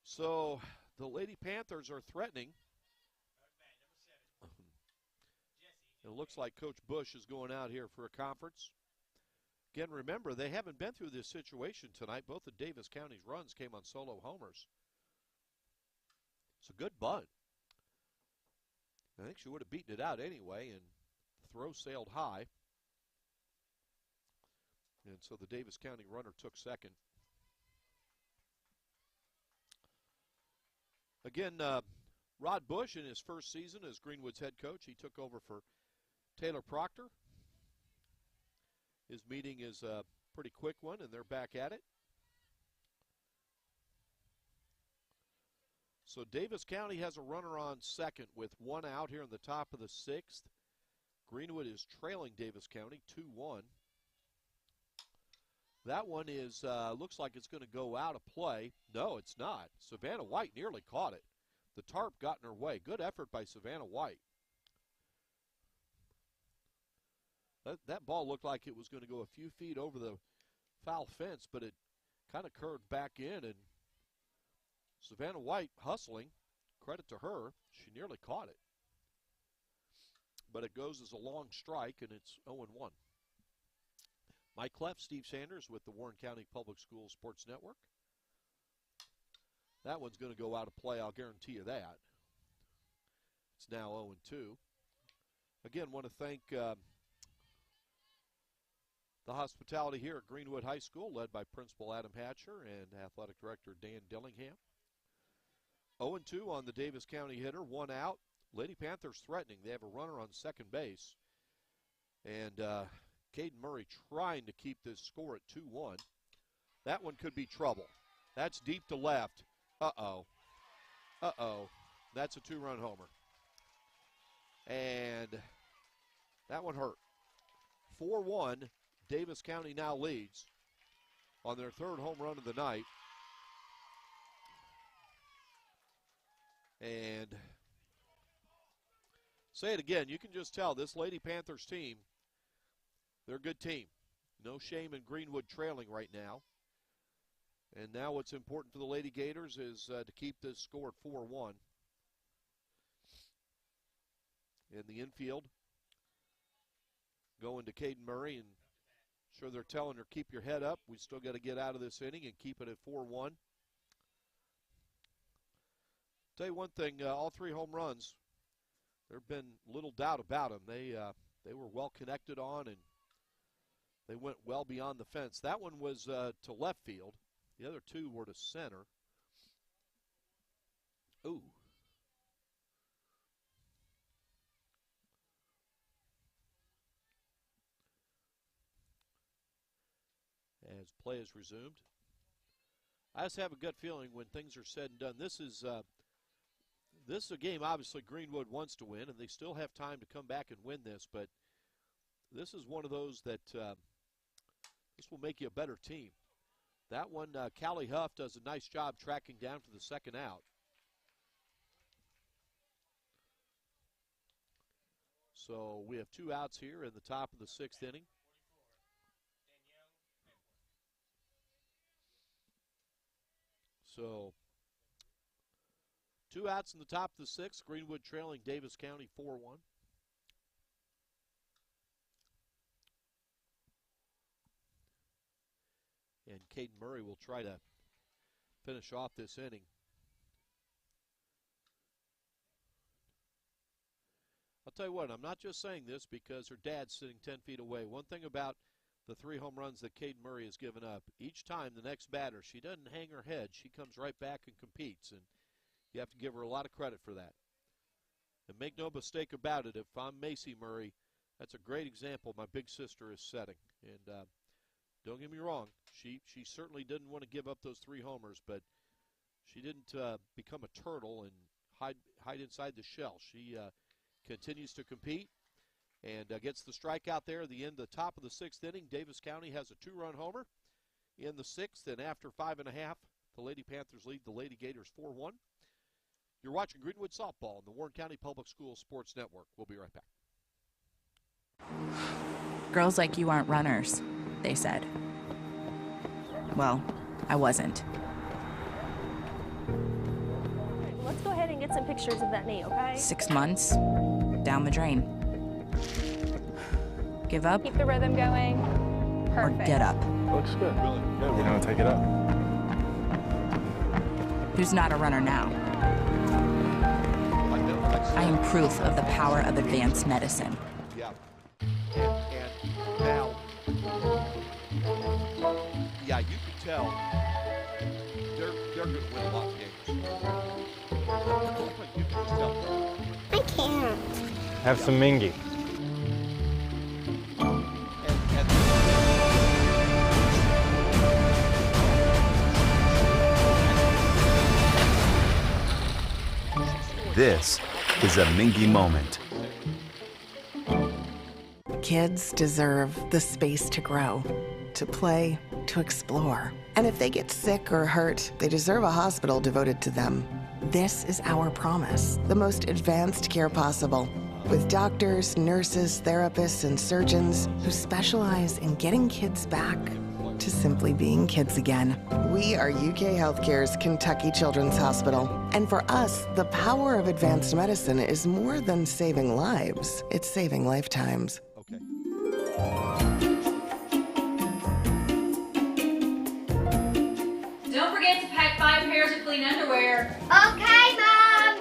So the Lady Panthers are threatening. It looks like Coach Bush is going out here for a conference. Again, remember, they haven't been through this situation tonight. Both of Davis County's runs came on solo homers. It's a good bunt. I think she would have beaten it out anyway, and the throw sailed high. And so the Davis County runner took second. Again, Rod Bush in his first season as Greenwood's head coach, he took over for Taylor Proctor. His meeting is a pretty quick one, and they're back at it. So Davis County has a runner on second with one out here in the top of the sixth. Greenwood is trailing Davis County 2-1. That one is looks like it's going to go out of play. No, it's not. Savannah White nearly caught it. The tarp got in her way. Good effort by Savannah White. That ball looked like it was going to go a few feet over the foul fence, but it kind of curved back in, and Savannah White hustling. Credit to her. She nearly caught it. But it goes as a long strike, and it's 0-1. Mike Clef, Steve Sanders with the Warren County Public Schools Sports Network. That one's going to go out of play, I'll guarantee you that. It's now 0-2. Again, want to thank the hospitality here at Greenwood High School, led by Principal Adam Hatcher and Athletic Director Dan Dillingham. 0-2 on the Davis County hitter, one out. Lady Panthers threatening. They have a runner on second base. And Caden Murray trying to keep this score at 2-1. That one could be trouble. That's deep to left. Uh-oh. Uh-oh. That's a two-run homer. And that one hurt. 4-1. Davis County now leads on their third home run of the night. And say it again, you can just tell this Lady Panthers team, they're a good team. No shame in Greenwood trailing right now. And now what's important for the Lady Gators is to keep this score at 4-1. In the infield, going to Caden Murray, and sure they're telling her, keep your head up. We still got to get out of this inning and keep it at 4-1. Tell you one thing, all three home runs There's been little doubt about them. They were well connected on, and they went well beyond the fence. That one was to left field. The other two were to center. Ooh. As play is resumed. I just have a gut feeling when things are said and done, this is a game obviously Greenwood wants to win, and they still have time to come back and win this, but this is one of those that this will make you a better team. That one, Callie Huff does a nice job tracking down for the second out. So we have 2 outs here in the top of the 6th inning. So 2 outs in the top of the 6th. Greenwood trailing Davis County 4-1. And Caden Murray will try to finish off this inning. I'll tell you what, I'm not just saying this because her dad's sitting 10 feet away. One thing about the 3 home runs that Caden Murray has given up, each time the next batter, she doesn't hang her head. She comes right back and competes, and you have to give her a lot of credit for that. And make no mistake about it, if I'm Macy Murray, that's a great example my big sister is setting. And don't get me wrong, she certainly didn't want to give up those 3 homers, but she didn't become a turtle and hide inside the shell. She continues to compete and gets the strikeout there at the end of the top of the 6th inning. Davis County has a 2-run homer in the 6th, and after 5 1/2, the Lady Panthers lead the Lady Gators 4-1. You're watching Greenwood Softball on the Warren County Public Schools Sports Network. We'll be right back. Girls like you aren't runners, they said. Well, I wasn't. Let's go ahead and get some pictures of that knee, okay? 6 months, down the drain. Give up Keep the rhythm going. or Perfect. get up. Looks good. Really? Yeah, we're going to take it up. Who's not a runner now? I am proof of the power of advanced medicine. Yeah. And now, yeah, you can tell they're going to win a lot of games. You can just tell. I can't. Have some Mingy. This is a Mingy moment. Kids deserve the space to grow, to play, to explore. And if they get sick or hurt, they deserve a hospital devoted to them. This is our promise, the most advanced care possible, with doctors, nurses, therapists, and surgeons who specialize in getting kids back to simply being kids again. We are UK Healthcare's Kentucky Children's Hospital. And for us, the power of advanced medicine is more than saving lives. It's saving lifetimes. Okay. Don't forget to pack 5 pairs of clean underwear. Okay, Mom.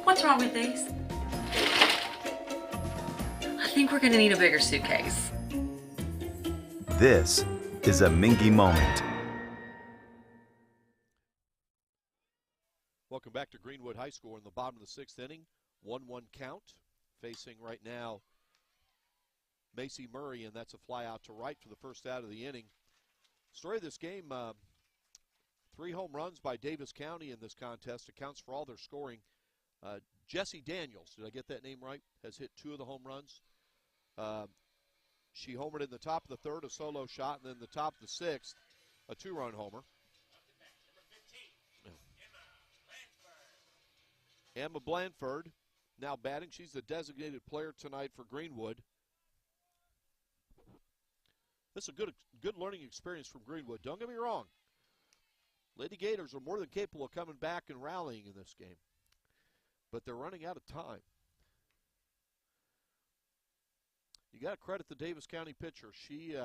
What's wrong with these? I think we're gonna need a bigger suitcase. This is a Mingy moment. Welcome back to Greenwood High School in the bottom of the 6th inning. 1-1 count. Facing right now Macy Murray, and that's a fly out to right for the first out of the inning. Story of this game, 3 home runs by Davis County in this contest. Accounts for all their scoring. Jessie Daniels, did I get that name right, has hit 2 of the home runs. She homered in the top of the 3rd, a solo shot, and then the top of the 6th, a 2-run homer. Emma Blanford now batting. She's the designated player tonight for Greenwood. This is a good learning experience from Greenwood. Don't get me wrong. Lady Gators are more than capable of coming back and rallying in this game. But they're running out of time. You got to credit the Davis County pitcher. She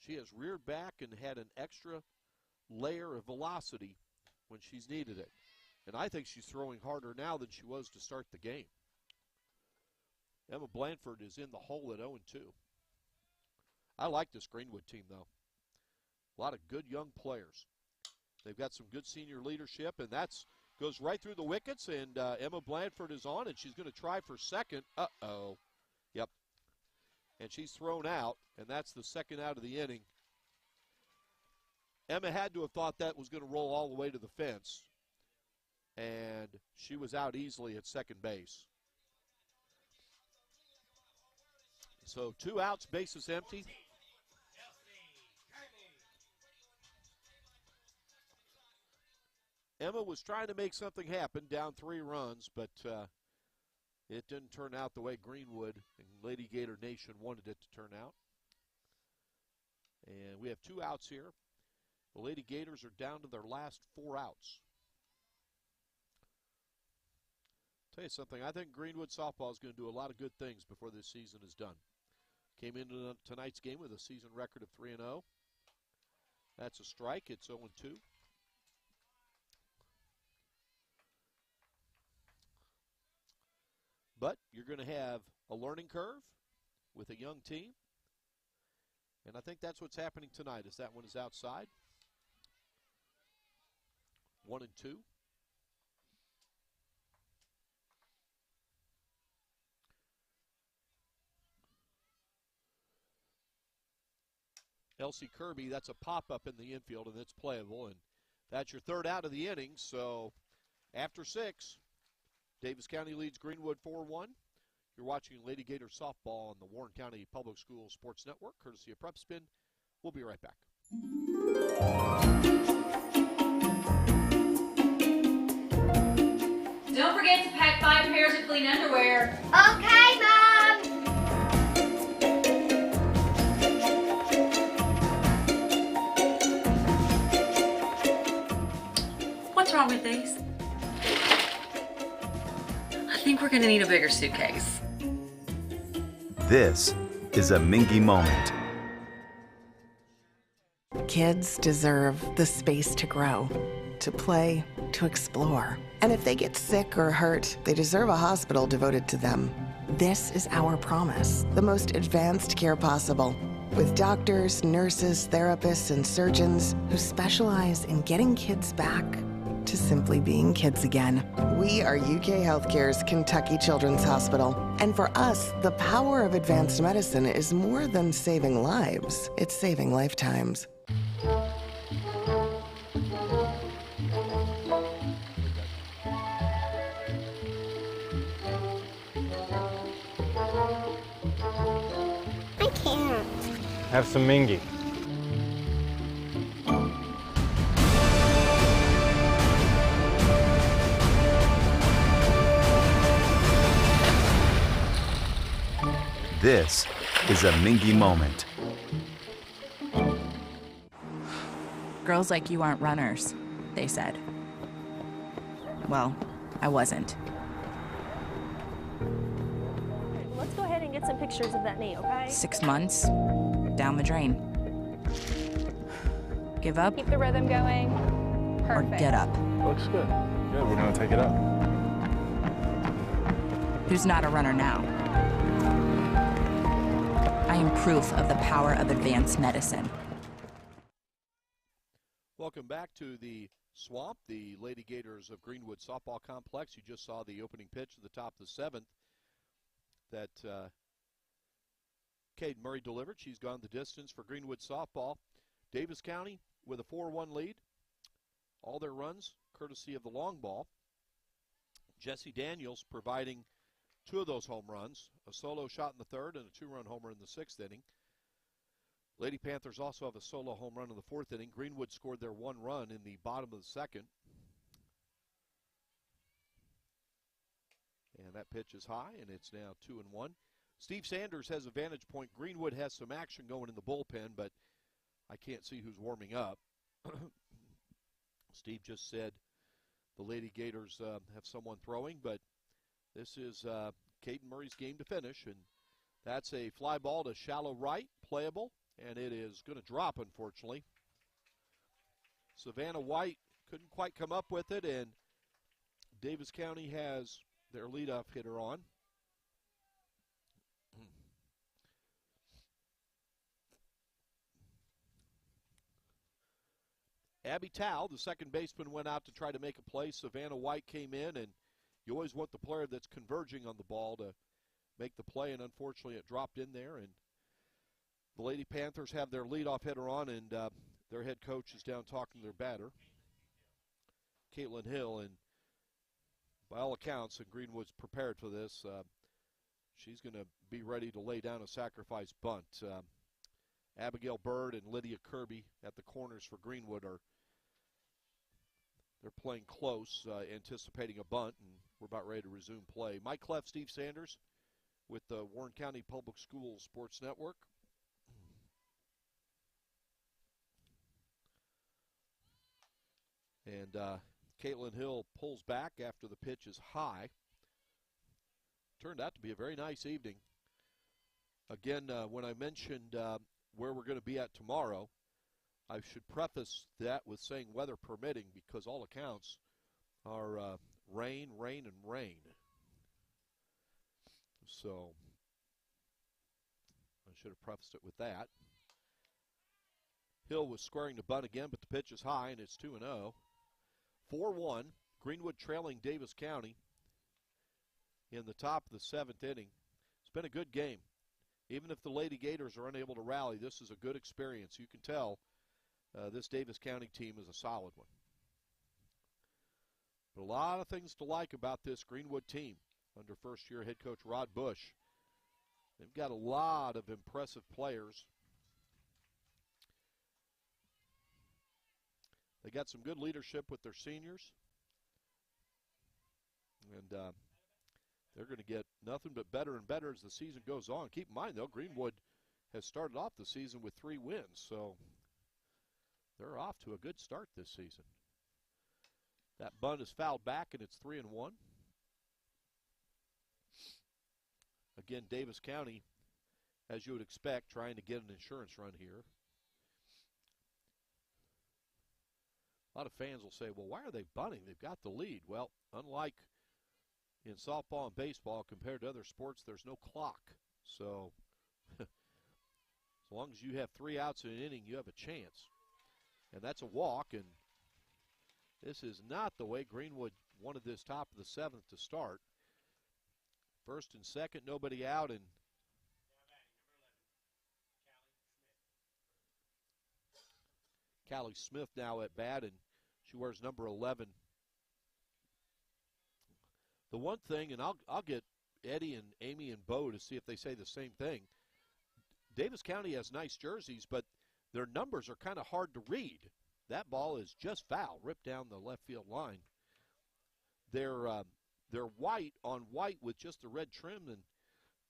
She has reared back and had an extra layer of velocity when she's needed it. And I think she's throwing harder now than she was to start the game. Emma Blanford is in the hole at 0-2. I like this Greenwood team, though. A lot of good young players. They've got some good senior leadership, and that's goes right through the wickets, and Emma Blanford is on, and she's going to try for second. Uh-oh. Yep. And she's thrown out, and that's the second out of the inning. Emma had to have thought that was going to roll all the way to the fence, and she was out easily at second base. So 2 outs, bases empty. Emma was trying to make something happen, down 3 runs, but it didn't turn out the way Greenwood and Lady Gator Nation wanted it to turn out. And we have 2 outs here. The Lady Gators are down to their last 4 outs. Tell you something, I think Greenwood softball is going to do a lot of good things before this season is done. Came into tonight's game with a season record of 3-0. That's a strike. It's 0-2. But you're going to have a learning curve with a young team. And I think that's what's happening tonight, as that one is outside. 1-2. Elsie Kirby, that's a pop-up in the infield, and it's playable. And that's your 3rd out of the inning. So after 6, Davis County leads Greenwood 4-1. You're watching Lady Gator softball on the Warren County Public Schools Sports Network, courtesy of Prep Spin. We'll be right back. Don't forget to pack 5 pairs of clean underwear. Okay, Mom. What's wrong with these? I think we're gonna need a bigger suitcase. This is a Mingy moment. Kids deserve the space to grow, to play, to explore. And if they get sick or hurt, they deserve a hospital devoted to them. This is our promise, the most advanced care possible, with doctors, nurses, therapists, and surgeons who specialize in getting kids back to simply being kids again. We are UK Healthcare's Kentucky Children's Hospital. And for us, the power of advanced medicine is more than saving lives, it's saving lifetimes. I can't. Have some Mingy. This is a Mingy moment. Girls like you aren't runners, they said. Well, I wasn't. Let's go ahead and get some pictures of that knee, okay? 6 months, down the drain. Give up Keep the rhythm going. or Perfect. get up. Looks good. Good, we're gonna take it up. Who's not a runner now? I am proof of the power of advanced medicine. Welcome back to the Swamp, the Lady Gators of Greenwood softball complex. You just saw the opening pitch at the top of the 7th that Caden Murray delivered. She's gone the distance for Greenwood softball. Davis County with a 4-1 lead. All their runs courtesy of the long ball. Jesse Daniels providing 2 of those home runs, a solo shot in the 3rd and a 2-run homer in the 6th inning. Lady Panthers also have a solo home run in the 4th inning. Greenwood scored their 1 run in the bottom of the 2nd. And that pitch is high, and it's now 2-1. Steve Sanders has a vantage point. Greenwood has some action going in the bullpen, but I can't see who's warming up. Steve just said the Lady Gators have someone throwing, but this is Caden Murray's game to finish, and that's a fly ball to shallow right, playable, And it is going to drop, unfortunately. Savannah White couldn't quite come up with it, and Davis County has their leadoff hitter on. Abby Tao, the second baseman, went out to try to make a play. Savannah White came in, and you always want the player that's converging on the ball to make the play, and unfortunately it dropped in there. And the Lady Panthers have their leadoff hitter on, and their head coach is down talking to their batter, Caitlin Hill. And by all accounts, and Greenwood's prepared for this, she's going to be ready to lay down a sacrifice bunt. Abigail Bird and Lydia Kirby at the corners for Greenwood they're playing close, anticipating a bunt, and we're about ready to resume play. Mike Clef, Steve Sanders with the Warren County Public Schools Sports Network. And Caitlin Hill pulls back after the pitch is high. Turned out to be a very nice evening. Again, when I mentioned where we're going to be at tomorrow, I should preface that with saying weather permitting, because all accounts are rain, rain, and rain. So I should have prefaced it with that. Hill was squaring the bunt again, but the pitch is high, and it's 2-0. 4-1, Greenwood trailing Davis County in the top of the seventh inning. It's been a good game. Even if the Lady Gators are unable to rally, this is a good experience. You can tell this Davis County team is a solid one. But a lot of things to like about this Greenwood team under first-year head coach Rod Bush. They've got a lot of impressive players. They got some good leadership with their seniors. And they're going to get nothing but better and better as the season goes on. Keep in mind, though, Greenwood has started off the season with 3 wins, so they're off to a good start this season. That bunt is fouled back, and it's 3-1. Again, Davis County, as you would expect, trying to get an insurance run here. A lot of fans will say, well, why are they bunting? They've got the lead. Well, unlike in softball and baseball, compared to other sports, there's no clock. So as long as you have 3 outs in an inning, you have a chance. And that's a walk, and this is not the way Greenwood wanted this top of the 7th to start. First and second, nobody out, and Callie Smith now at bat, and she wears number 11. The one thing, and I'll get Eddie and Amy and Bo to see if they say the same thing. Davis County has nice jerseys, but their numbers are kind of hard to read. That ball is just foul, ripped down the left field line. They're white on white with just the red trim, and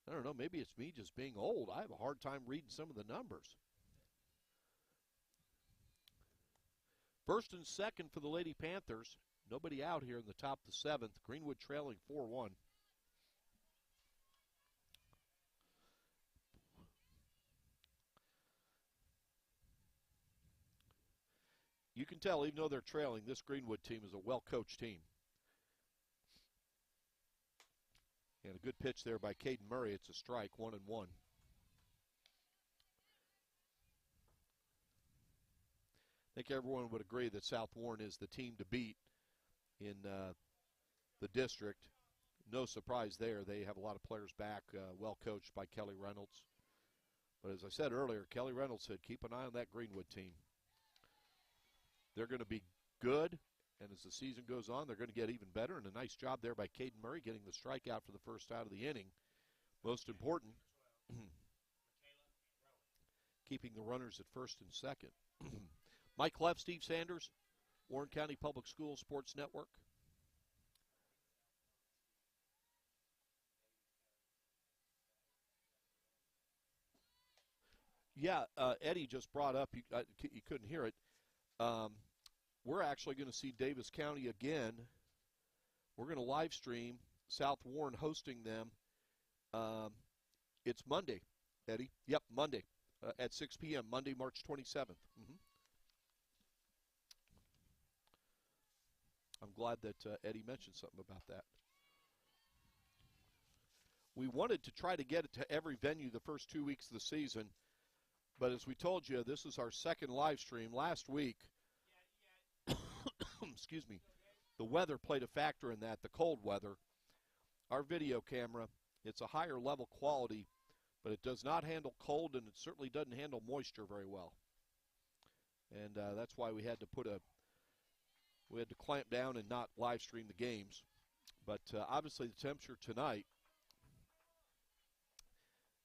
I don't know, maybe it's me just being old. I have a hard time reading some of the numbers. First and second for the Lady Panthers. Nobody out here in the top of the 7th. Greenwood trailing 4-1. You can tell, even though they're trailing, this Greenwood team is a well-coached team. And a good pitch there by Caden Murray. It's a strike, 1-1. I think everyone would agree that South Warren is the team to beat in the district. No surprise there. They have a lot of players back, well coached by Kelly Reynolds. But as I said earlier, Kelly Reynolds said, keep an eye on that Greenwood team. They're going to be good, and as the season goes on, they're going to get even better. And a nice job there by Caden Murray getting the strikeout for the first out of the inning. Most important, keeping the runners at first and second. Mike Clef, Steve Sanders, Warren County Public Schools Sports Network. Yeah, Eddie just brought up, you couldn't hear it. We're actually going to see Davis County again. We're going to live stream South Warren hosting them. It's Monday, Eddie. Yep, Monday. at 6 p.m., Monday, March 27th. I'm glad that Eddie mentioned something about that. We wanted to try to get it to every venue the first 2 weeks of the season, but as we told you, this is our second live stream. Last week, excuse me, the weather played a factor in that, the cold weather. Our video camera, it's a higher level quality, but it does not handle cold, and it certainly doesn't handle moisture very well. And that's why we had to clamp down and not live stream the games. But obviously the temperature tonight,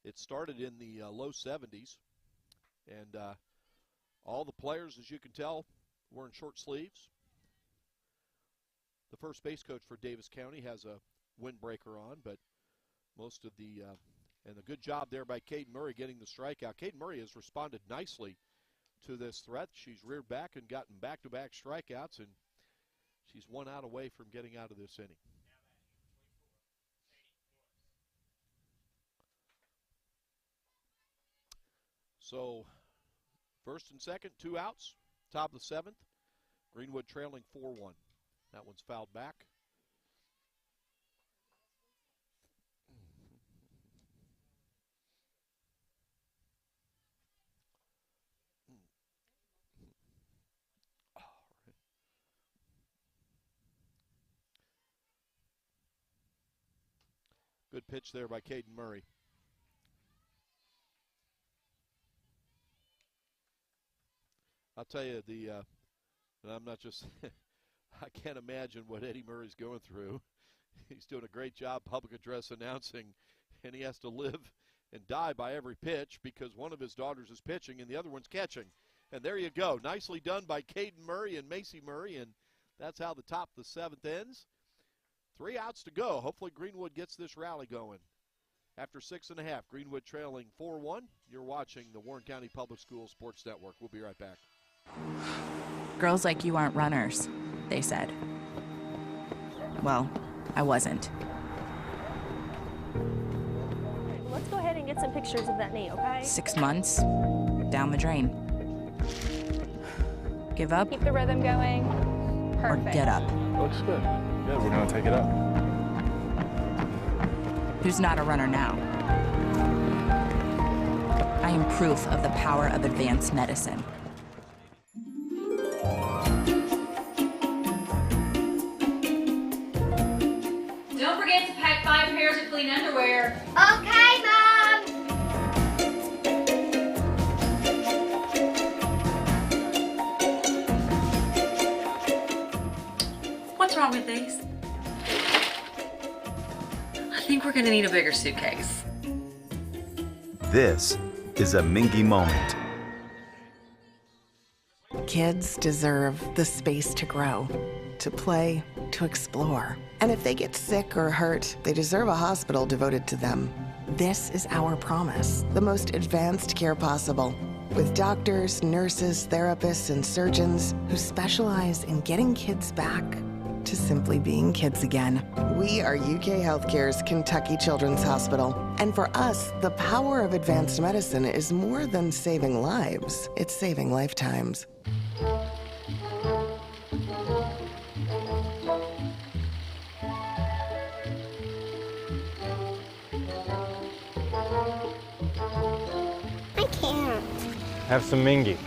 it started in the low 70s, and all the players, as you can tell, were in short sleeves. The first base coach for Davis County has a windbreaker on, but most of the and a good job there by Caden Murray getting the strikeout. Caden Murray has responded nicely to this threat. She's reared back and gotten back-to-back strikeouts, and she's 1 out away from getting out of this inning. So, first and second, 2 outs, top of the 7th. Greenwood trailing 4-1. That one's fouled back. Good pitch there by Caden Murray. I'll tell you, and I'm not just, I can't imagine what Eddie Murray's going through. He's doing a great job public address announcing, and he has to live and die by every pitch because one of his daughters is pitching and the other one's catching. And there you go. Nicely done by Caden Murray and Macy Murray, and that's how the top of the 7th ends. 3 outs to go. Hopefully Greenwood gets this rally going. After 6.5, Greenwood trailing 4-1. You're watching the Warren County Public Schools Sports Network. We'll be right back. Girls like you aren't runners, they said. Well, I wasn't. Let's go ahead and get some pictures of that knee, okay? 6 months, down the drain. Give up Keep the rhythm going. or Perfect. Looks get up. good. Good, we're gonna take it up. Who's not a runner now? I am proof of the power of advanced medicine. Don't forget to pack 5 pairs of clean underwear. Okay, Mom. What's wrong with these? I think we're gonna need a bigger suitcase. This is a Mingy moment. Kids deserve the space to grow, to play, to explore. And if they get sick or hurt, they deserve a hospital devoted to them. This is our promise, the most advanced care possible, with doctors, nurses, therapists, and surgeons who specialize in getting kids back to simply being kids again. We are UK Healthcare's Kentucky Children's Hospital. And for us, the power of advanced medicine is more than saving lives, it's saving lifetimes. I can't. Have some Mingy.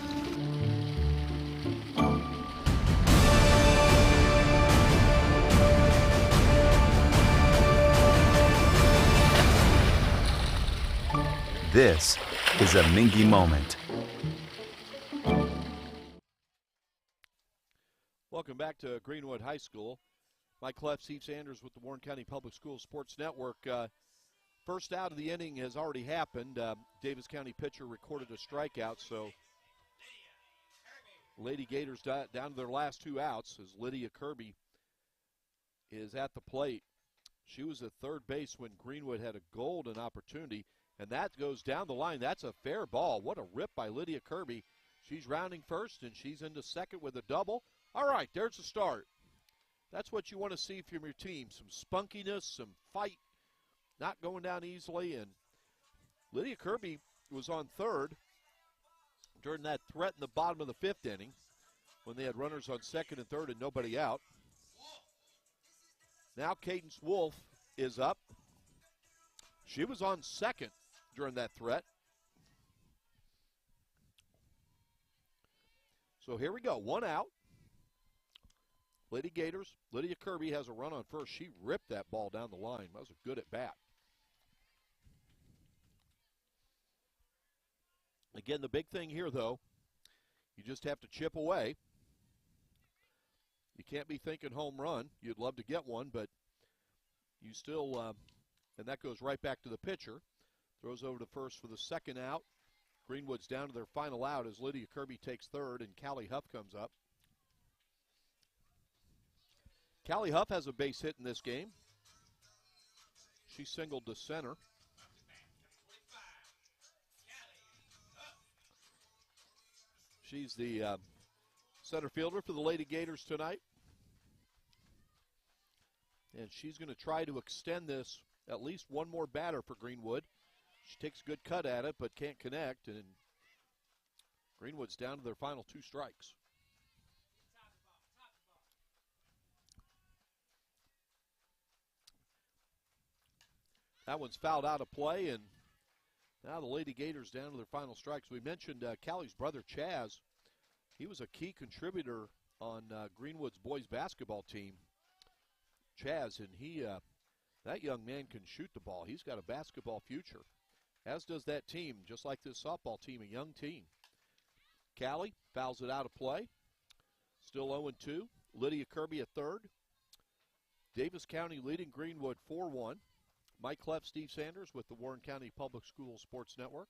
This is a Mingy moment. Welcome back to Greenwood High School. Mike Clef, Steve Sanders with the Warren County Public Schools Sports Network. First out of the inning has already happened. Davis County pitcher recorded a strikeout, so Lady Gators down to their last 2 outs as Lydia Kirby is at the plate. She was at third base when Greenwood had a golden opportunity, and that goes down the line. That's a fair ball. What a rip by Lydia Kirby. She's rounding first, and she's into second with a double. All right, there's the start. That's what you want to see from your team, some spunkiness, some fight, not going down easily. And Lydia Kirby was on third. during that threat in the bottom of the 5th inning when they had runners on 2nd and 3rd and nobody out. Now Cadence Wolf is up. She was on 2nd during that threat. So here we go, 1 out. Lady Gators, Lydia Kirby has a run on first. She ripped that ball down the line. That was a good at bat. Again, the big thing here, though, you just have to chip away. You can't be thinking home run. You'd love to get one, but you still, and that goes right back to the pitcher. Throws over to first for the 2nd out. Greenwood's down to their final out as Lydia Kirby takes 3rd, and Callie Huff comes up. Callie Huff has a base hit in this game. She singled to center. She's the center fielder for the Lady Gators tonight. And she's going to try to extend this at least one more batter for Greenwood. She takes a good cut at it, but can't connect. And Greenwood's down to their final 2 strikes. That one's fouled out of play, and now the Lady Gators down to their final strikes. We mentioned Callie's brother, Chaz. He was a key contributor on Greenwood's boys basketball team. Chaz, and that young man can shoot the ball. He's got a basketball future, as does that team, just like this softball team, a young team. Callie fouls it out of play. Still 0-2. Lydia Kirby at 3rd. Davis County leading Greenwood 4-1. Mike Clef, Steve Sanders with the Warren County Public Schools Sports Network.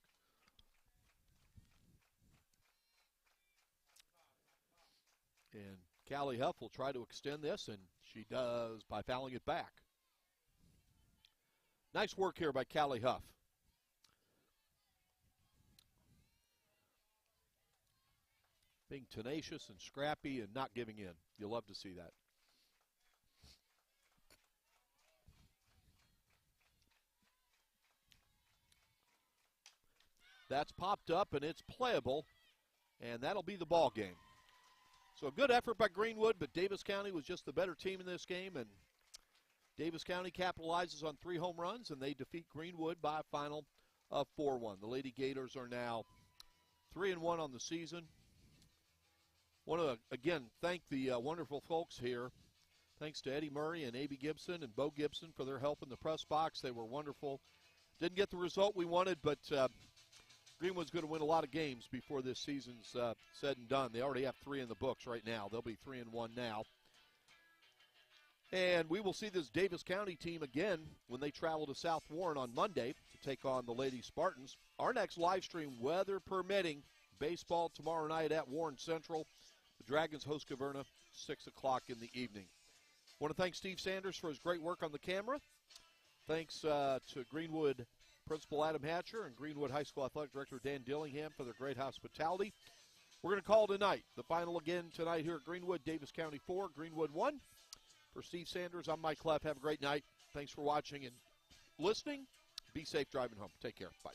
And Callie Huff will try to extend this, and she does by fouling it back. Nice work here by Callie Huff. Being tenacious and scrappy and not giving in. You'll love to see that. That's popped up, and it's playable, and that'll be the ball game. So a good effort by Greenwood, but Davis County was just the better team in this game, and Davis County capitalizes on 3 home runs, and they defeat Greenwood by a final of 4-1. The Lady Gators are now 3-1 on the season. Want to, again, thank the wonderful folks here. Thanks to Eddie Murray and A.B. Gibson and Bo Gibson for their help in the press box. They were wonderful. Didn't get the result we wanted, but Greenwood's going to win a lot of games before this season's said and done. They already have 3 in the books right now. They'll be 3-1 now. And we will see this Davis County team again when they travel to South Warren on Monday to take on the Lady Spartans. Our next live stream, weather permitting, baseball tomorrow night at Warren Central. The Dragons host Caverna, 6 o'clock in the evening. I want to thank Steve Sanders for his great work on the camera. Thanks to Greenwood Principal Adam Hatcher and Greenwood High School Athletic Director Dan Dillingham for their great hospitality. We're going to call tonight. The final again tonight here at Greenwood, Davis County 4, Greenwood 1. For Steve Sanders, I'm Mike Clef. Have a great night. Thanks for watching and listening. Be safe driving home. Take care. Bye.